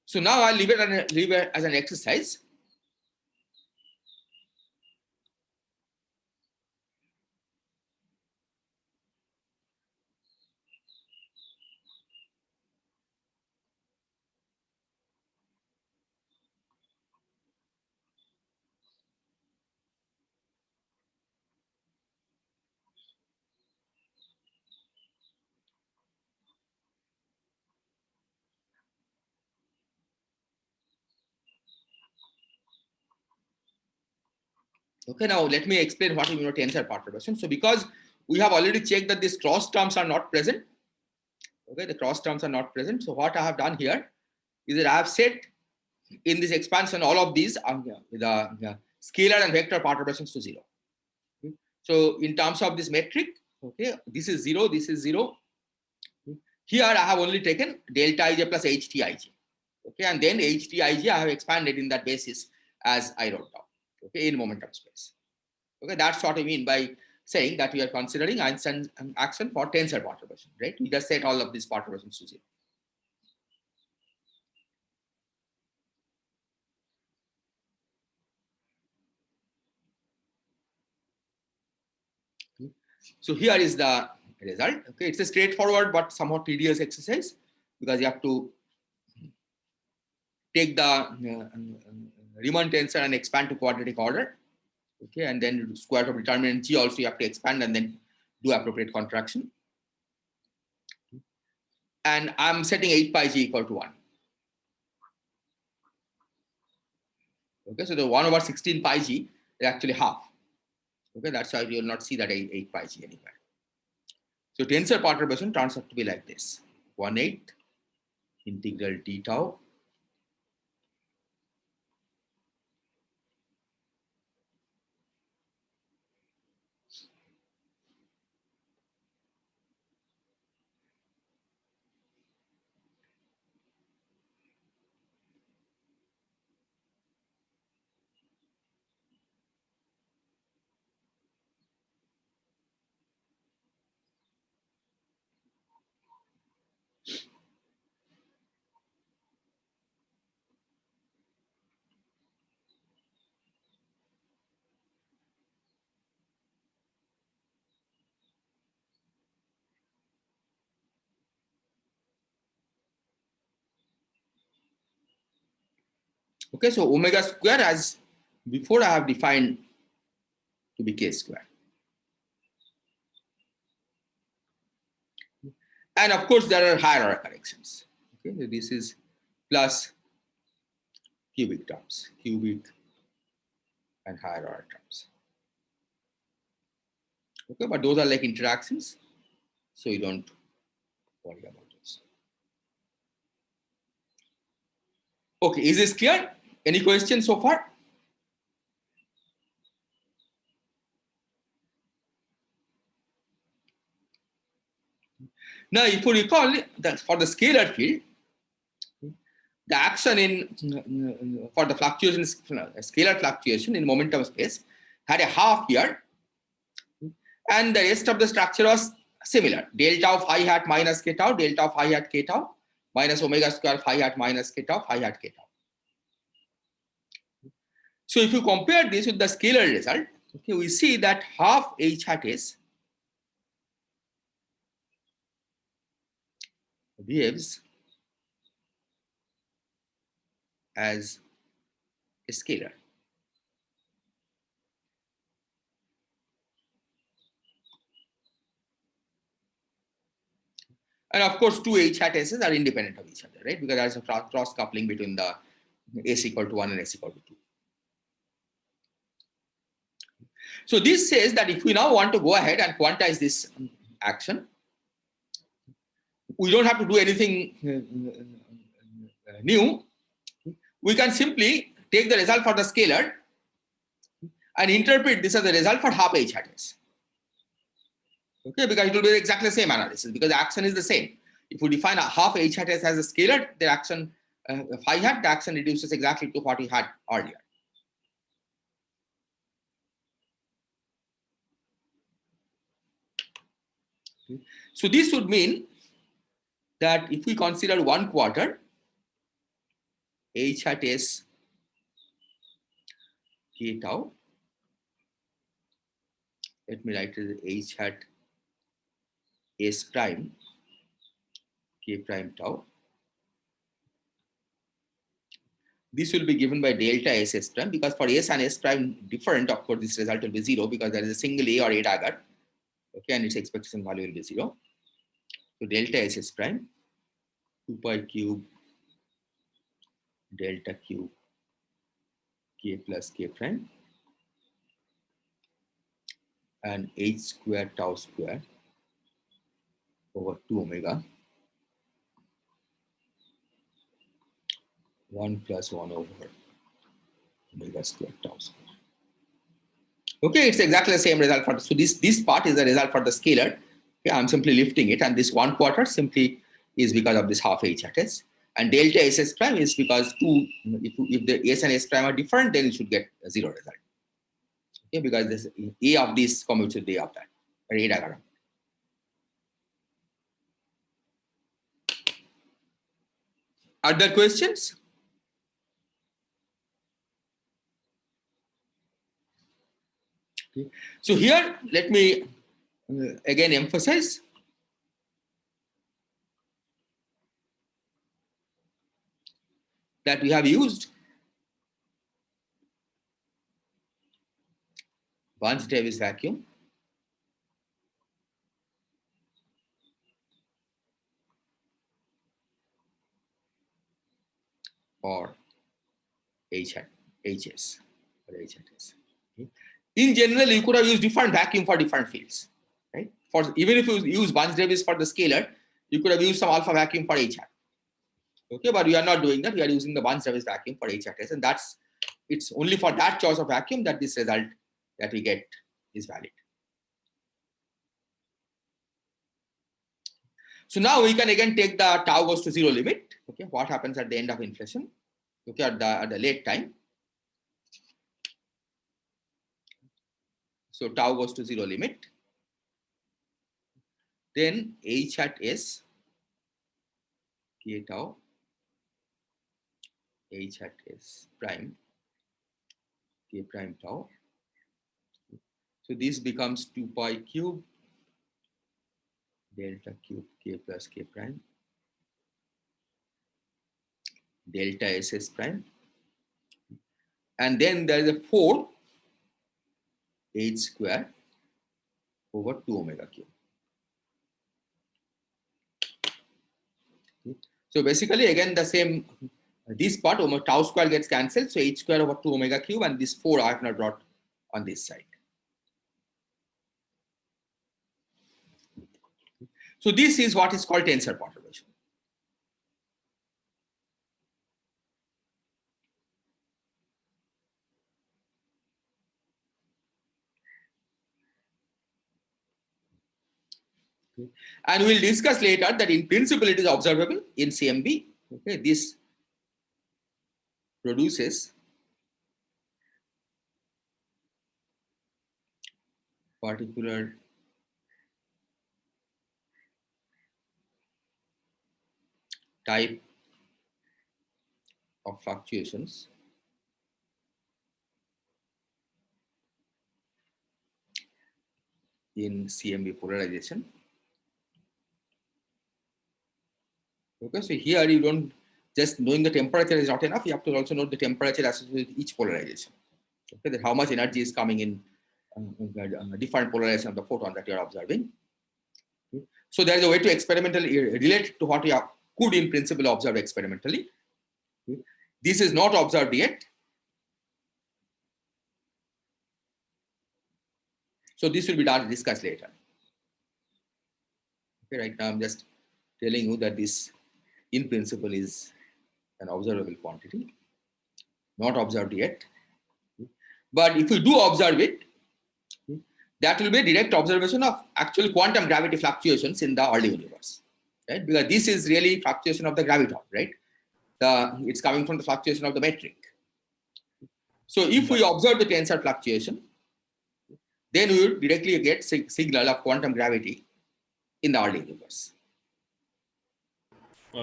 So now I'll leave it as an exercise. Okay, now let me explain what we mean by tensor perturbation. So because we have already checked that these cross terms are not present, okay, the cross terms are not present. So what I have done here is that I have set in this expansion all of these the scalar and vector perturbations to 0. Okay. So in terms of this metric, okay, this is 0, this is 0. Here I have only taken delta ij plus htij. Okay, and then htij I have expanded in that basis as I wrote down, okay, in momentum space. Okay, that's what I mean by saying that we are considering Einstein's action for tensor perturbation, right? We just set all of these perturbations to 0. So here is the result. Okay, it's a straightforward but somewhat tedious exercise because you have to take the Riemann tensor and expand to quadratic order. Okay, and then square root of determinant G also you have to expand and then do appropriate contraction. And I'm setting 8 pi G equal to 1. Okay, so the 1 over 16 pi G is actually half. Okay, that's why you will not see that 8 pi G anywhere. So tensor perturbation turns out to be like this: 1/8 integral d tau Okay, so omega square as before I have defined to be k square. And of course, there are higher order corrections. Okay, so this is plus cubic terms, cubic and higher order terms. Okay, but those are like interactions, so you don't worry about those. Okay, is this clear? Any questions so far? Now, if you recall that for the scalar field, the action in for the fluctuation, scalar fluctuation in momentum space had a half here, and the rest of the structure was similar. Delta of phi hat minus k tau, delta of phi hat k tau, minus omega square phi hat minus k tau, phi hat k tau. So if you compare this with the scalar result, okay, we see that half h hat s behaves as a scalar. And of course, two h hat s's are independent of each other, right? Because there's a cross coupling between the s equal to 1 and s equal to 2. So this says that if we now want to go ahead and quantize this action, we don't have to do anything new. We can simply take the result for the scalar and interpret this as a result for half h hat s. Okay, because it will be exactly the same analysis because the action is the same. If we define a half h hat s as a scalar, the action phi hat, the action reduces exactly to what we had earlier. Okay. So this would mean that if we consider 1 quarter, h hat s k tau, let me write it as h hat s prime k prime tau. This will be given by delta s s prime because for s and s prime different, of course, this result will be 0 because there is a single a or a dagger. Okay, and its expectation value will be 0. So delta s s prime 2 pi cube delta cube k plus k prime and h square tau square over 2 omega 1 plus 1 over omega square tau square. Okay, it's exactly the same result for, so this part is the result for the scalar. Okay, I'm simply lifting it, and this 1 quarter simply is because of this half h hat s, and delta s s prime is because if the s and s prime are different, then you should get a 0 result. Okay, because this a of this commutes with a of that, or a diagram. Are there questions? Okay. So here, let me again emphasize that we have used Barnes-Davis vacuum or HS or HHS. Okay. In general, you could have used different vacuum for different fields, right? For even if you use Barnes-Davis for the scalar, you could have used some alpha vacuum for H hat. Okay, but we are not doing that. We are using the Barnes-Davis vacuum for H hat s, and it's only for that choice of vacuum that this result that we get is valid. So now we can again take the tau goes to 0 limit. Okay, what happens at the end of inflation? Okay, at the late time. So tau goes to 0 limit. Then h hat s k tau h hat s prime k prime tau. So this becomes 2 pi cube delta cube k plus k prime delta ss prime, and then there is a 4 h square over 2 omega cube. So basically, again, the same, this part, tau square gets cancelled. So h square over 2 omega cube, and this 4 I have not brought on this side. So this is what is called tensor perturbation. And we'll discuss later that in principle it is observable in CMB. Okay, this produces particular type of fluctuations in CMB polarization. Okay, so here you don't just knowing the temperature is not enough. You have to also know the temperature associated with each polarization. Okay, that how much energy is coming in different polarization of the photon that you are observing. Okay. So there is a way to experimentally relate to what you could in principle observe experimentally. Okay. This is not observed yet. So this will be discussed later. Okay, right now I'm just telling you that this in principle is an observable quantity, not observed yet. But if we do observe it, that will be a direct observation of actual quantum gravity fluctuations in the early universe, right? Because this is really fluctuation of the graviton, right? It's coming from the fluctuation of the metric. So if we observe the tensor fluctuation, then we will directly get signal of quantum gravity in the early universe.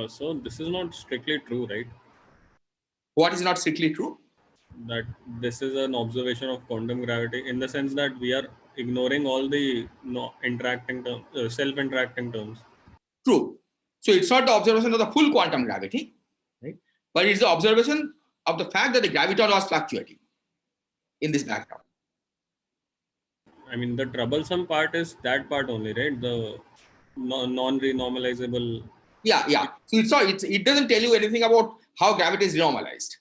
So this is not strictly true, right? What is not strictly true? That this is an observation of quantum gravity in the sense that we are ignoring all the interacting terms, self-interacting terms. True. So it's not the observation of the full quantum gravity, right? But it's the observation of the fact that the graviton was fluctuating in this background. I mean, the troublesome part is that part only, right? The non-renormalizable. Yeah. So it doesn't tell you anything about how gravity is renormalized,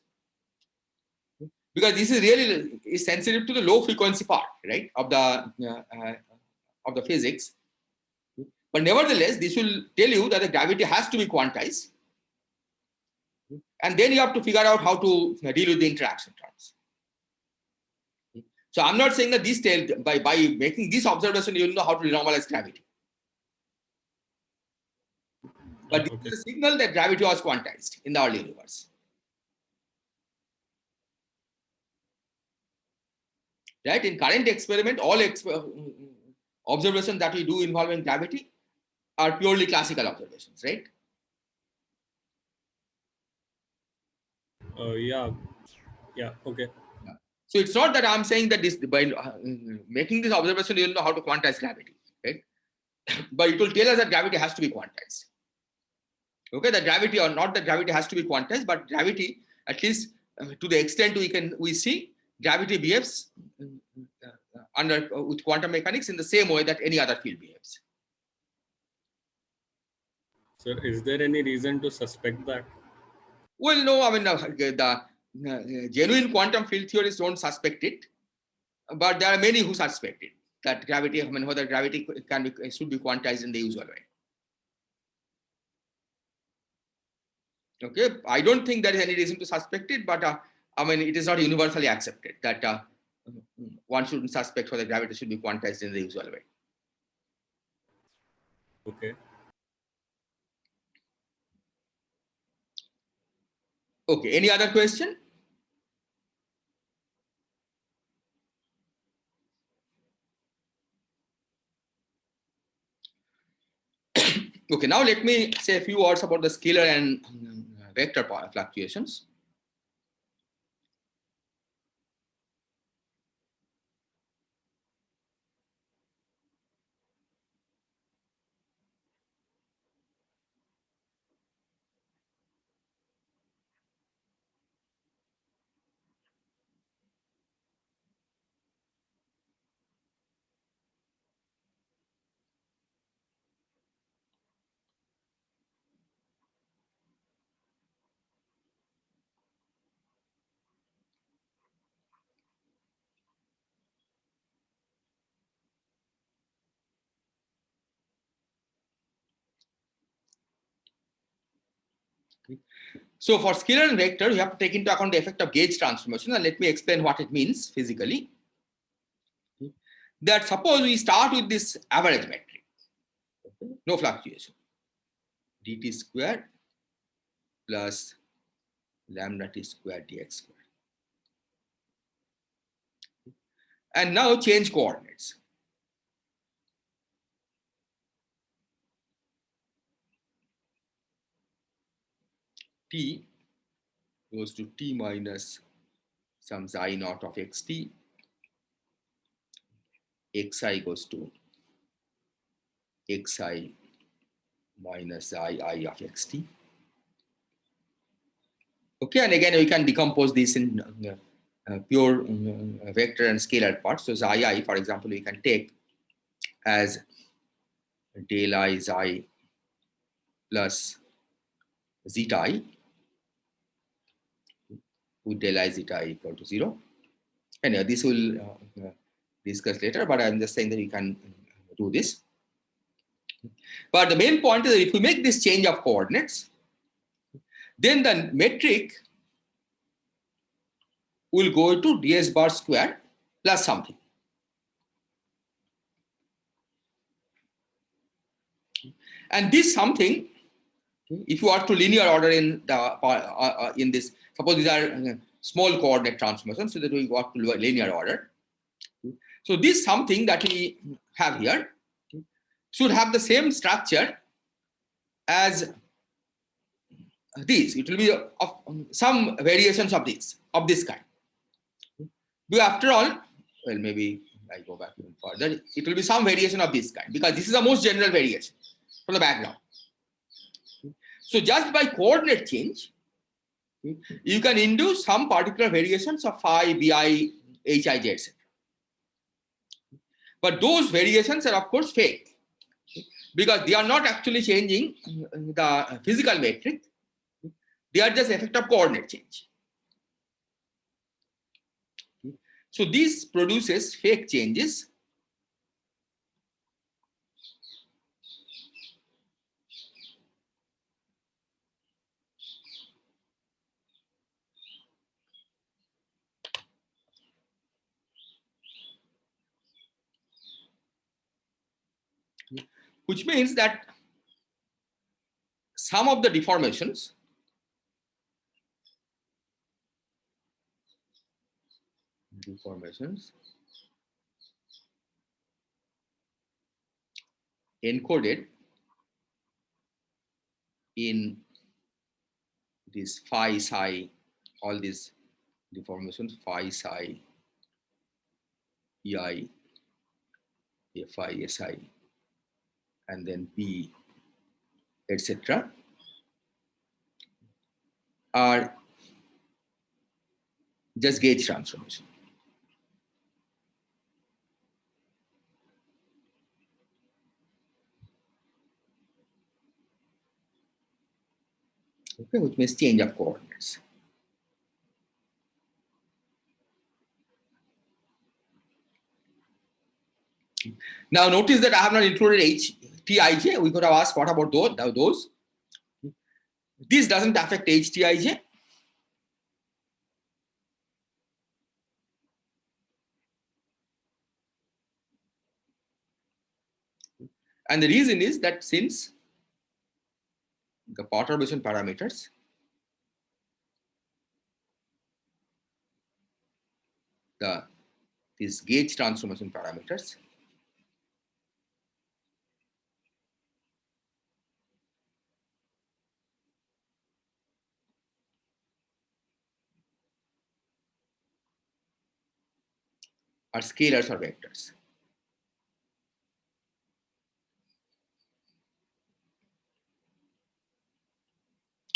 because this is really is sensitive to the low frequency part, right, of the physics. But nevertheless, this will tell you that the gravity has to be quantized, and then you have to figure out how to deal with the interaction terms. So I'm not saying that this by making this observation you will know how to renormalize gravity. But this is a signal that gravity was quantized in the early universe. Right? In current experiment, all observations that we do involving gravity are purely classical observations, right? Yeah. Okay. So it's not that I'm saying that this by making this observation you'll know how to quantize gravity, right? But it will tell us that gravity has to be quantized. Okay, the gravity or not that gravity has to be quantized, but gravity, at least to the extent we see, gravity behaves with quantum mechanics in the same way that any other field behaves. Sir, is there any reason to suspect that? Well, no, I mean the genuine quantum field theorists don't suspect it, but there are many who suspect it, that gravity, I mean, whether gravity should be quantized in the usual way. Okay, I don't think there is any reason to suspect it, but I mean, it is not universally accepted that one shouldn't suspect whether gravity should be quantized in the usual way. Okay. Okay, any other question? Okay, now let me say a few words about the scalar and vector fluctuations. So for scalar and vector, you have to take into account the effect of gauge transformation. And let me explain what it means physically. That suppose we start with this average metric, no fluctuation, dt squared plus lambda t squared dx squared. And now change coordinates. T goes to t minus some xi naught of xt. Xi goes to xi minus I of xt. Okay, and again we can decompose this in pure vector and scalar parts. So xi, for example, we can take as del I xi plus zeta I, with del I zeta I equal to 0. And this will discuss later, but I'm just saying that we can do this. But the main point is that if we make this change of coordinates, then the metric will go to ds bar square plus something. And this something, if you are to linear order in the in this, suppose these are small coordinate transformations, so that we go up to linear order. So this something that we have here should have the same structure as these. It will be of some variations of this kind. Because after all, well, maybe I go back even further. It will be some variation of this kind, because this is the most general variation from the background. So just by coordinate change, you can induce some particular variations of phi, bi, hij, etc. But those variations are of course fake, because they are not actually changing the physical metric. They are just effect of coordinate change. So this produces fake changes. Which means that some of the deformations encoded in this phi, psi, all these deformations, phi, psi, ei, fi, si, and then p, etc., are just gauge transformation. Okay, which means change of coordinates. Now notice that I have not included HTij. We could have asked what about those? This doesn't affect HTij. And the reason is that since the perturbation parameters these gauge transformation parameters are scalars or vectors.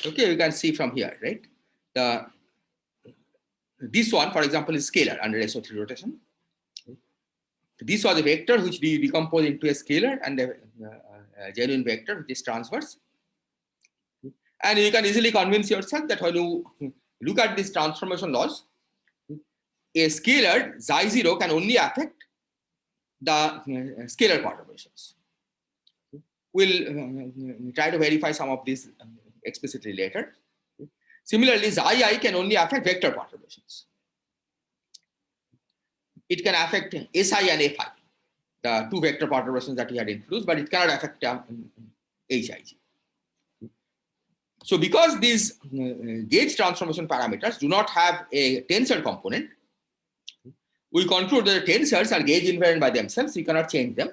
Okay, you can see from here, right? This one, for example, is scalar under SO3 rotation. This was a vector which we decompose into a scalar and a genuine vector which is transverse. And you can easily convince yourself that when you look at these transformation laws, a scalar xi0 can only affect the scalar perturbations. We'll try to verify some of these explicitly later. Similarly, xi can only affect vector perturbations. It can affect Si and Fi, the two vector perturbations that we had introduced, but it cannot affect Hij. So because these gauge transformation parameters do not have a tensor component, we conclude that the tensors are gauge invariant by themselves. You cannot change them.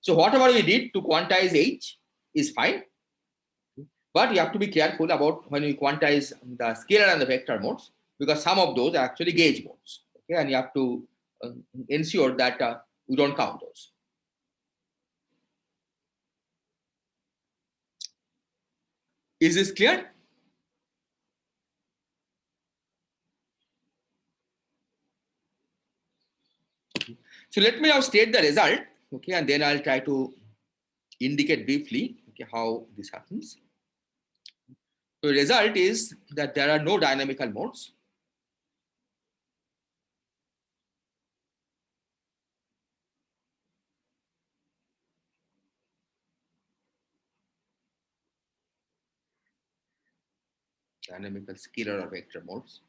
So whatever we did to quantize H is fine, but you have to be careful about when you quantize the scalar and the vector modes, because some of those are actually gauge modes. Okay, and you have to ensure that we don't count those. Is this clear? So let me now state the result, okay, and then I'll try to indicate briefly, okay, how this happens. So the result is that there are no dynamical modes. Dynamical scalar or vector modes.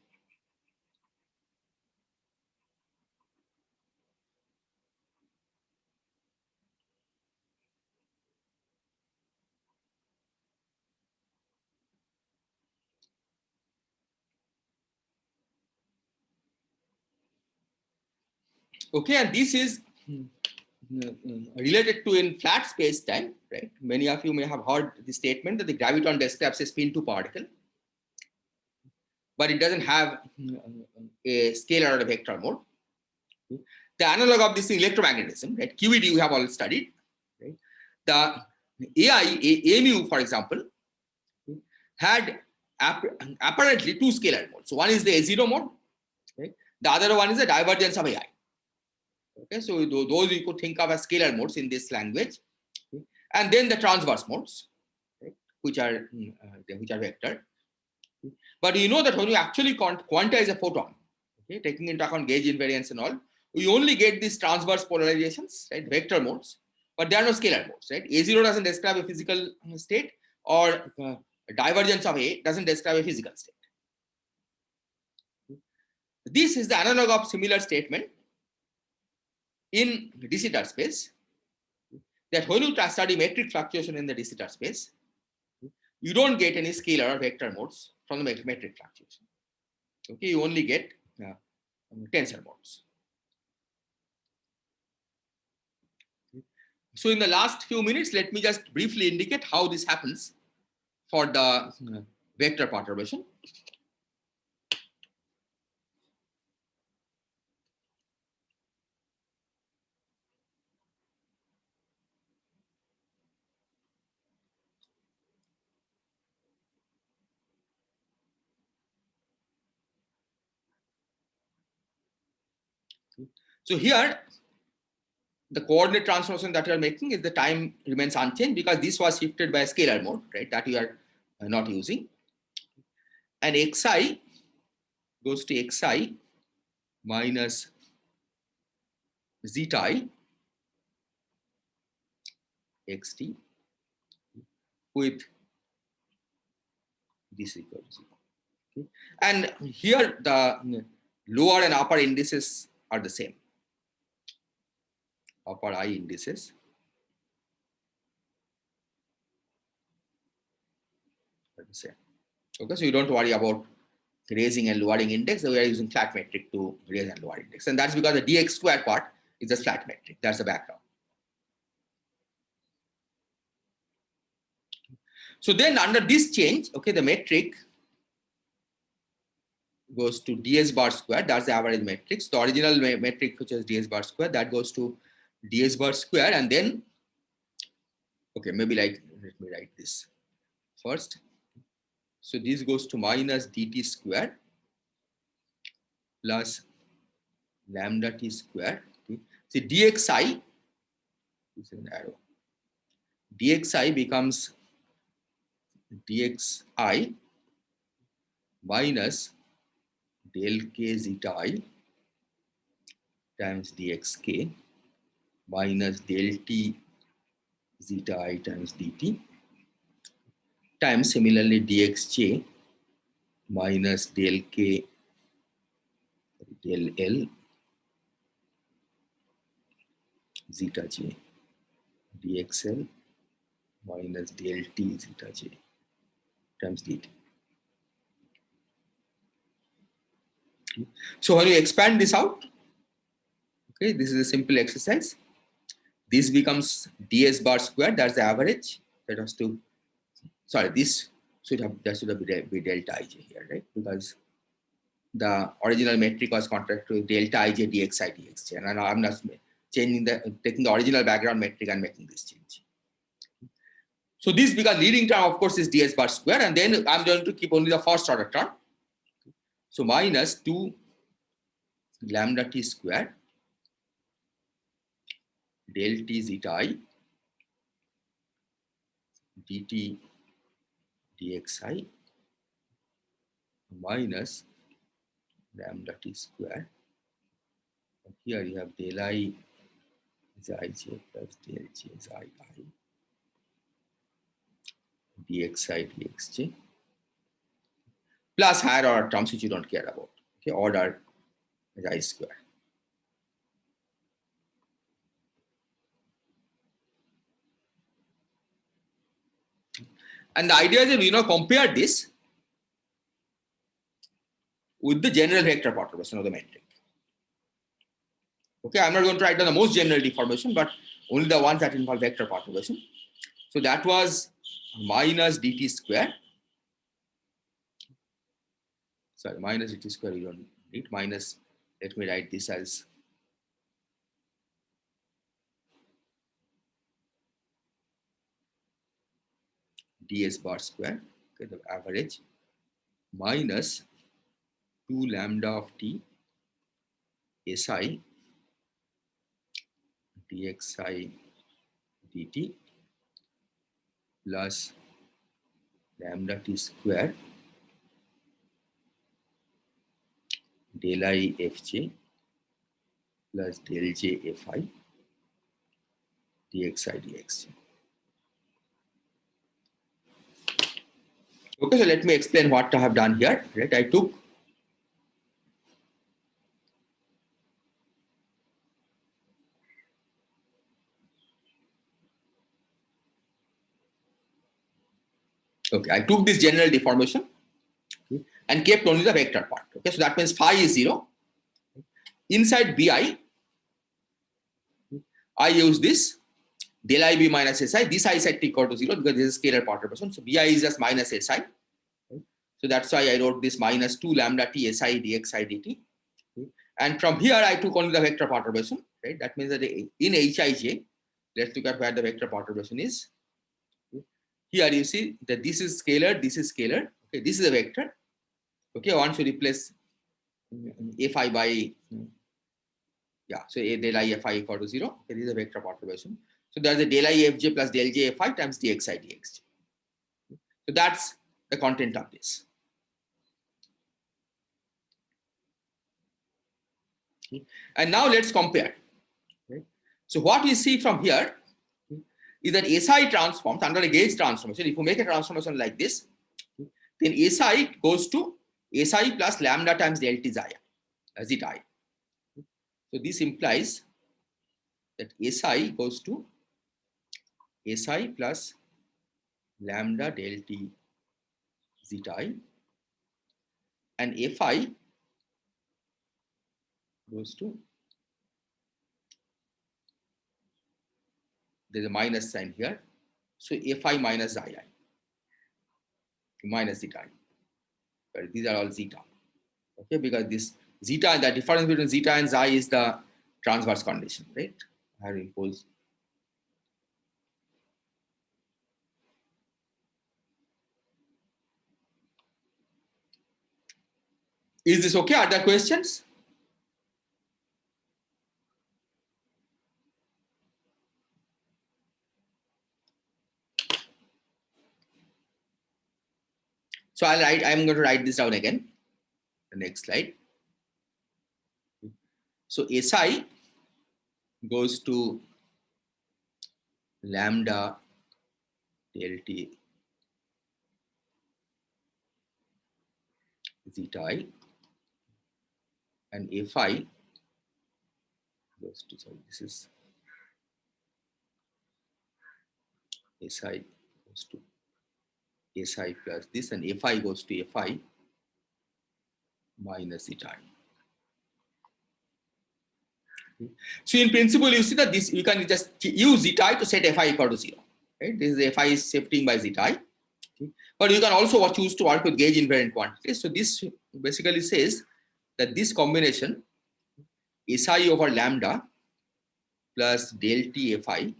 Okay, and this is related to in flat space time, right? Many of you may have heard the statement that the graviton describes a spin 2 particle, but it doesn't have a scalar or a vector mode. The analog of this electromagnetism, right? QED we have all studied, right? The AMU, for example, had apparently two scalar modes. So one is the A0 mode, right? The other one is the divergence of AI. Okay, so those you could think of as scalar modes in this language, okay? And then the transverse modes, right? which are vector. But you know that when you actually quantize a photon, okay, taking into account gauge invariance and all, we only get these transverse polarizations, right? Vector modes, but there are no scalar modes, right? A0 doesn't describe a physical state, or divergence of A doesn't describe a physical state. This is the analog of similar statement in de Sitter space, that when you study metric fluctuation in the de Sitter space, you don't get any scalar or vector modes from the metric fluctuation. Okay, you only get tensor modes. So in the last few minutes, let me just briefly indicate how this happens for the vector perturbation. So here, the coordinate transformation that we are making is the time remains unchanged, because this was shifted by a scalar mode, right? That we are not using. And xi goes to xi minus zeta I xt with this equal to 0. Okay. And here the lower and upper indices are the same. Upper I indices are the same. Okay, so you don't worry about raising and lowering index. We are using flat metric to raise and lower index, and that's because the dx square part is a flat metric. That's the background. So then under this change, okay, the metric goes to ds bar square. That's the average metric. So the original metric, which is ds bar square, that goes to ds bar square, and then, okay, maybe like, let me write this first. So this goes to minus dt square plus lambda t square. Okay. So dxi is an arrow. Dxi becomes dxi minus del k zeta I times dxk minus del t zeta I times dt times similarly dxj minus del k del L zeta j dxl minus del T zeta j times dt. So when you expand this out, okay, this is a simple exercise. This becomes ds bar square, that's the average. That has to, sorry, this should have, that should have be delta ij here, right? Because the original metric was contracted to delta ij dxi dxj, and I'm not changing taking the original background metric and making this change. So this, because leading term of course is ds bar square, and then I'm going to keep only the first order term. So minus 2 lambda t square del t zeta I dt dxi minus lambda t square. And here you have del I xi j plus del j xi I dxi dxj plus higher order terms which you don't care about. Okay, order xi square. And the idea is that compare this with the general vector perturbation of the metric. Okay, I'm not going to write down the most general deformation, but only the ones that involve vector perturbation. So that was minus dt square. Sorry, minus dt square, you don't need minus. Let me write this as ds bar square, okay, the average, minus 2 lambda of t si dxi dt plus lambda t square del I fj plus del j fi dxi dxj. Okay, so let me explain what I have done here. Right, I took this general deformation, okay, and kept only the vector part. Okay, so that means phi is 0. Inside bi, I use this del ib minus si. This I set equal to 0 because this is scalar perturbation. So bi is just minus si. So that's why I wrote this minus 2 lambda t si dxi dt. And from here I took only the vector perturbation. Right? That means that in hij, let's look at where the vector perturbation is. Here you see that this is scalar, this is scalar. Okay, this is a vector. Okay, once you replace fi by so a del I fi equal to 0. Okay, this is a vector perturbation. So there's a del I fj plus del j fi times dxi dxj. So that's the content of this. Okay. And now let's compare. Okay. So what we see from here is that SI transforms under a gauge transformation. If you make a transformation like this, then SI goes to SI plus lambda times del T zeta I. So this implies that SI goes to SI plus lambda del T zeta I, and Fi goes to, there's a minus sign here, so Fi minus Zi, minus zeta I. But these are all zeta. Okay, because this zeta, the difference between zeta and xi is the transverse condition, right? I have imposed. Is this okay? Are there questions? So I'm going to write this down again. The next slide. So SI goes to lambda del T zeta I, and Fi goes to, sorry, this is Si goes to Si plus this, and Fi goes to Fi minus zeta I. So in principle, you see that this, you can just use zeta I to set Fi equal to 0. Right? This is Fi is shifting by zeta I. Okay? But you can also choose to work with gauge invariant quantities. So this basically says that this combination Si over lambda plus del T Fi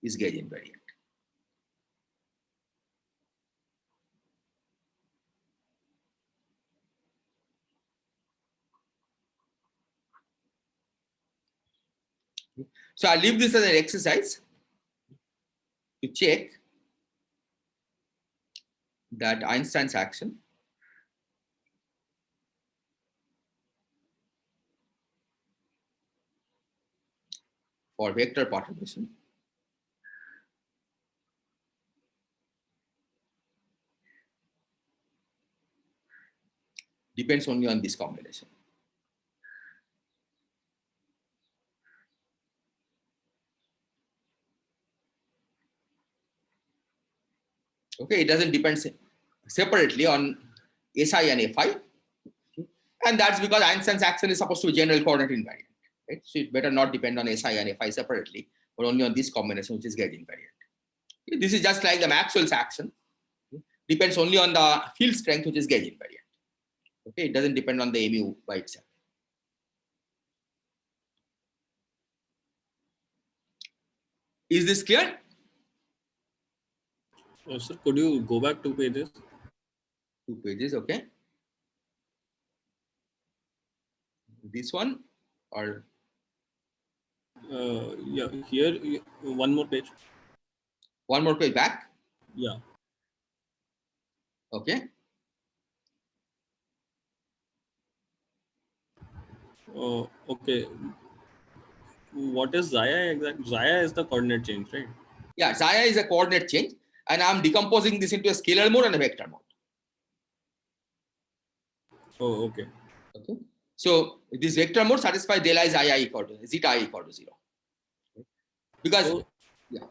is gauge invariant. So I'll leave this as an exercise to check that Einstein's action for vector perturbation depends only on this combination. Okay, it doesn't depend separately on Si and Fi, and that's because Einstein's action is supposed to be general coordinate invariant. Right? So it better not depend on Si and Fi separately, but only on this combination, which is gauge invariant. Okay? This is just like the Maxwell's action. Depends only on the field strength, which is gauge invariant. Okay, it doesn't depend on the mu by itself. Is this clear? Sir, could you go back 2 pages? 2 pages, okay. This one or Yeah, here, one more page. one more page back? Yeah. Okay. Okay. What is Zaya exactly? Zaya is the coordinate change, right? Yeah, Zaya is a coordinate change, and I'm decomposing this into a scalar mode and a vector mode. Oh, okay. Okay. So this vector mode satisfies del I Zia equal to zeta I equal to 0. Because So, yeah.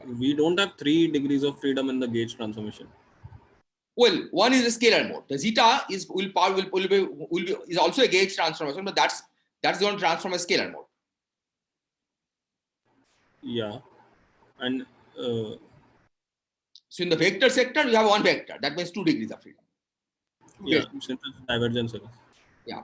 We don't have 3 degrees of freedom in the gauge transformation. Well, one is a scalar mode. The zeta is will be is also a gauge transformation, but that's going to transform a scalar mode. Yeah. And So in the vector sector, you have one vector. That means 2 degrees of freedom. yeah, since it's divergence. Yeah.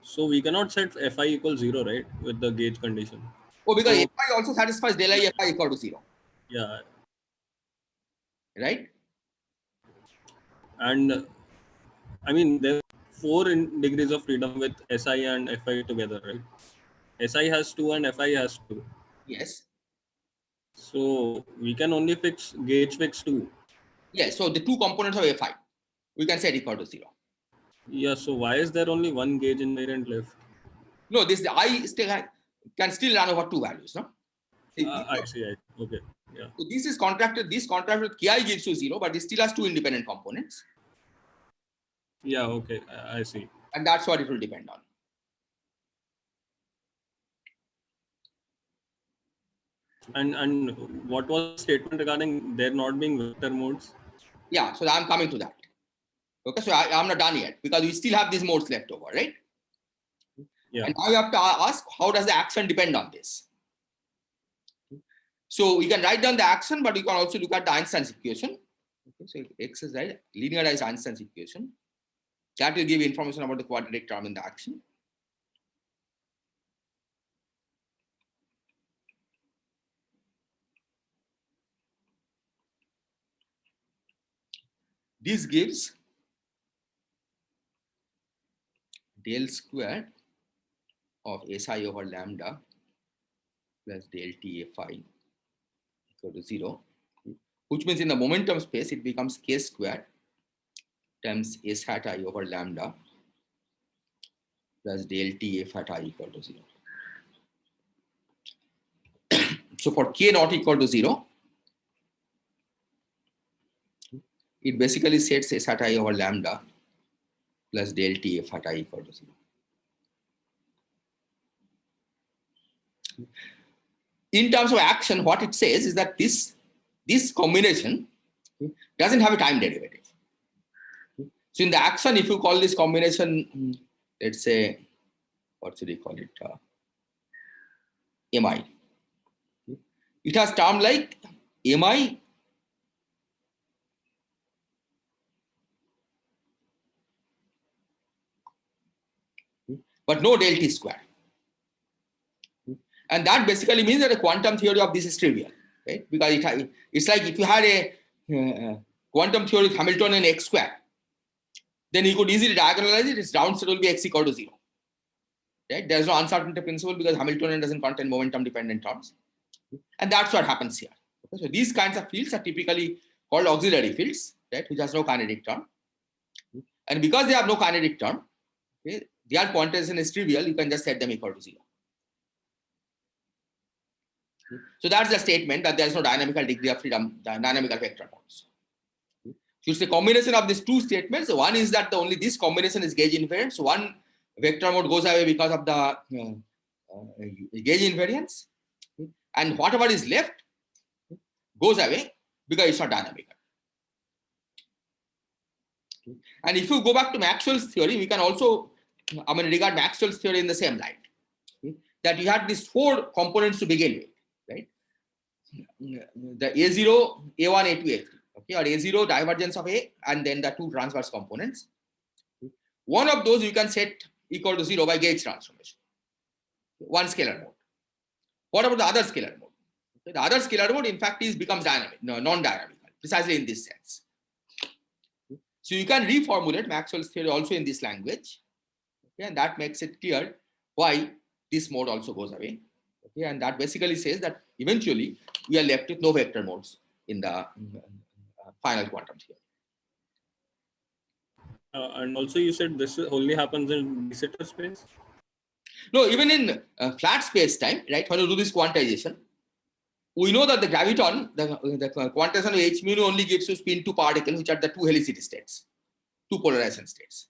So we cannot set Fi equals 0, right? With the gauge condition. Oh, because So, Fi also satisfies del I Fi equal to 0. yeah. Right? And I mean, there are 4 degrees of freedom with Si and Fi together, right? Si has 2 and Fi has 2. Yes. So we can only gauge fix 2. Yes. So the 2 components of Fi, we can set equal to 0. Yeah. So why is there only one gauge invariant left? No, this I can still run over 2 values. No. I see. Okay. Yeah. So this is contracted. This contracted with Ki gives you 0, but it still has 2 independent components. Yeah. Okay. I see. And that's what it will depend on. And what was the statement regarding there not being vector modes? Yeah, so I'm coming to that. Okay, so I'm not done yet because we still have these modes left over, right? Yeah. And now you have to ask, how does the action depend on this? So we can write down the action, but we can also look at the Einstein's equation. Okay, so X is right, linearized Einstein's equation. That will give information about the quadratic term in the action. This gives del square of Si over lambda plus del T Fi equal to 0, which means in the momentum space, it becomes k square times S hat I over lambda plus del T F hat I equal to 0. So for k not equal to 0, it basically sets S at I over lambda plus del T F at I equal to 0. In terms of action, what it says is that this combination doesn't have a time derivative. So in the action, if you call this combination, let's say, what should we call it? Mi. It has term like Mi but no del T square. And that basically means that the quantum theory of this is trivial, right? Because it's like if you had a quantum theory with Hamiltonian x square, then you could easily diagonalize it. Its downside will be x equal to 0. Right? There's no uncertainty principle because Hamiltonian doesn't contain momentum dependent terms. And that's what happens here. Okay? So these kinds of fields are typically called auxiliary fields, right? Which has no kinetic term. And because they have no kinetic term, okay, their quantization is trivial. You can just set them equal to 0. So that's the statement that there is no dynamical degree of freedom, dynamical vector modes. So it's a combination of these two statements. One is that only this combination is gauge invariant. So one vector mode goes away because of the gauge invariance. And whatever is left goes away because it's not dynamical. And if you go back to Maxwell's theory, we can also regard Maxwell's theory in the same light. That you had these 4 components to begin with. Right, the A0, A1, A2, A3, okay, or A0 divergence of A, and then the 2 transverse components. One of those you can set equal to 0 by gauge transformation, one scalar mode. What about the other scalar mode? Okay, the other scalar mode, in fact, becomes dynamic, non-dynamical, precisely in this sense. So you can reformulate Maxwell's theory also in this language, okay, and that makes it clear why this mode also goes away. Okay, and that basically says that eventually we are left with no vector modes in the final quantum theory. And also you said this only happens in de Sitter space? No, even in flat space time, right, when you do this quantization, we know that the graviton, the quantization of h mu only gives you spin 2 particles, which are the 2 helicity states, 2 polarization states.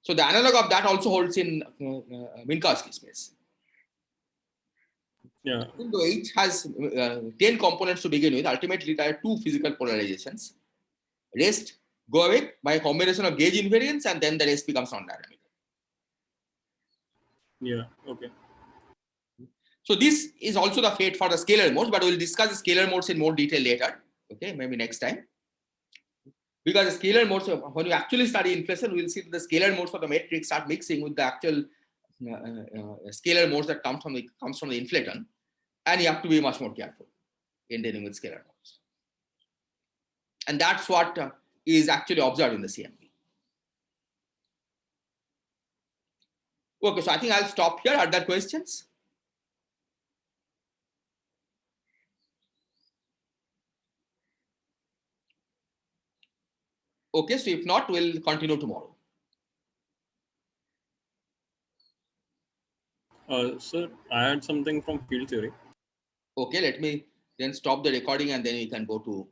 So the analog of that also holds in Minkowski space. Yeah. Even though H has 10 components to begin with, ultimately there are 2 physical polarizations. Rest go away by a combination of gauge invariance, and then the rest becomes non-dynamic. Yeah. Okay. So this is also the fate for the scalar modes, but we'll discuss the scalar modes in more detail later. Okay, maybe next time. Because the scalar modes, when you actually study inflation, we'll see that the scalar modes of the matrix start mixing with the actual scalar modes that comes from the inflaton. And you have to be much more careful in dealing with scalar modes. And that's what is actually observed in the CMB. Okay, so I think I'll stop here. Are there questions? Okay, so if not, we'll continue tomorrow. Sir, I had something from field theory. Okay, let me then stop the recording and then we can go to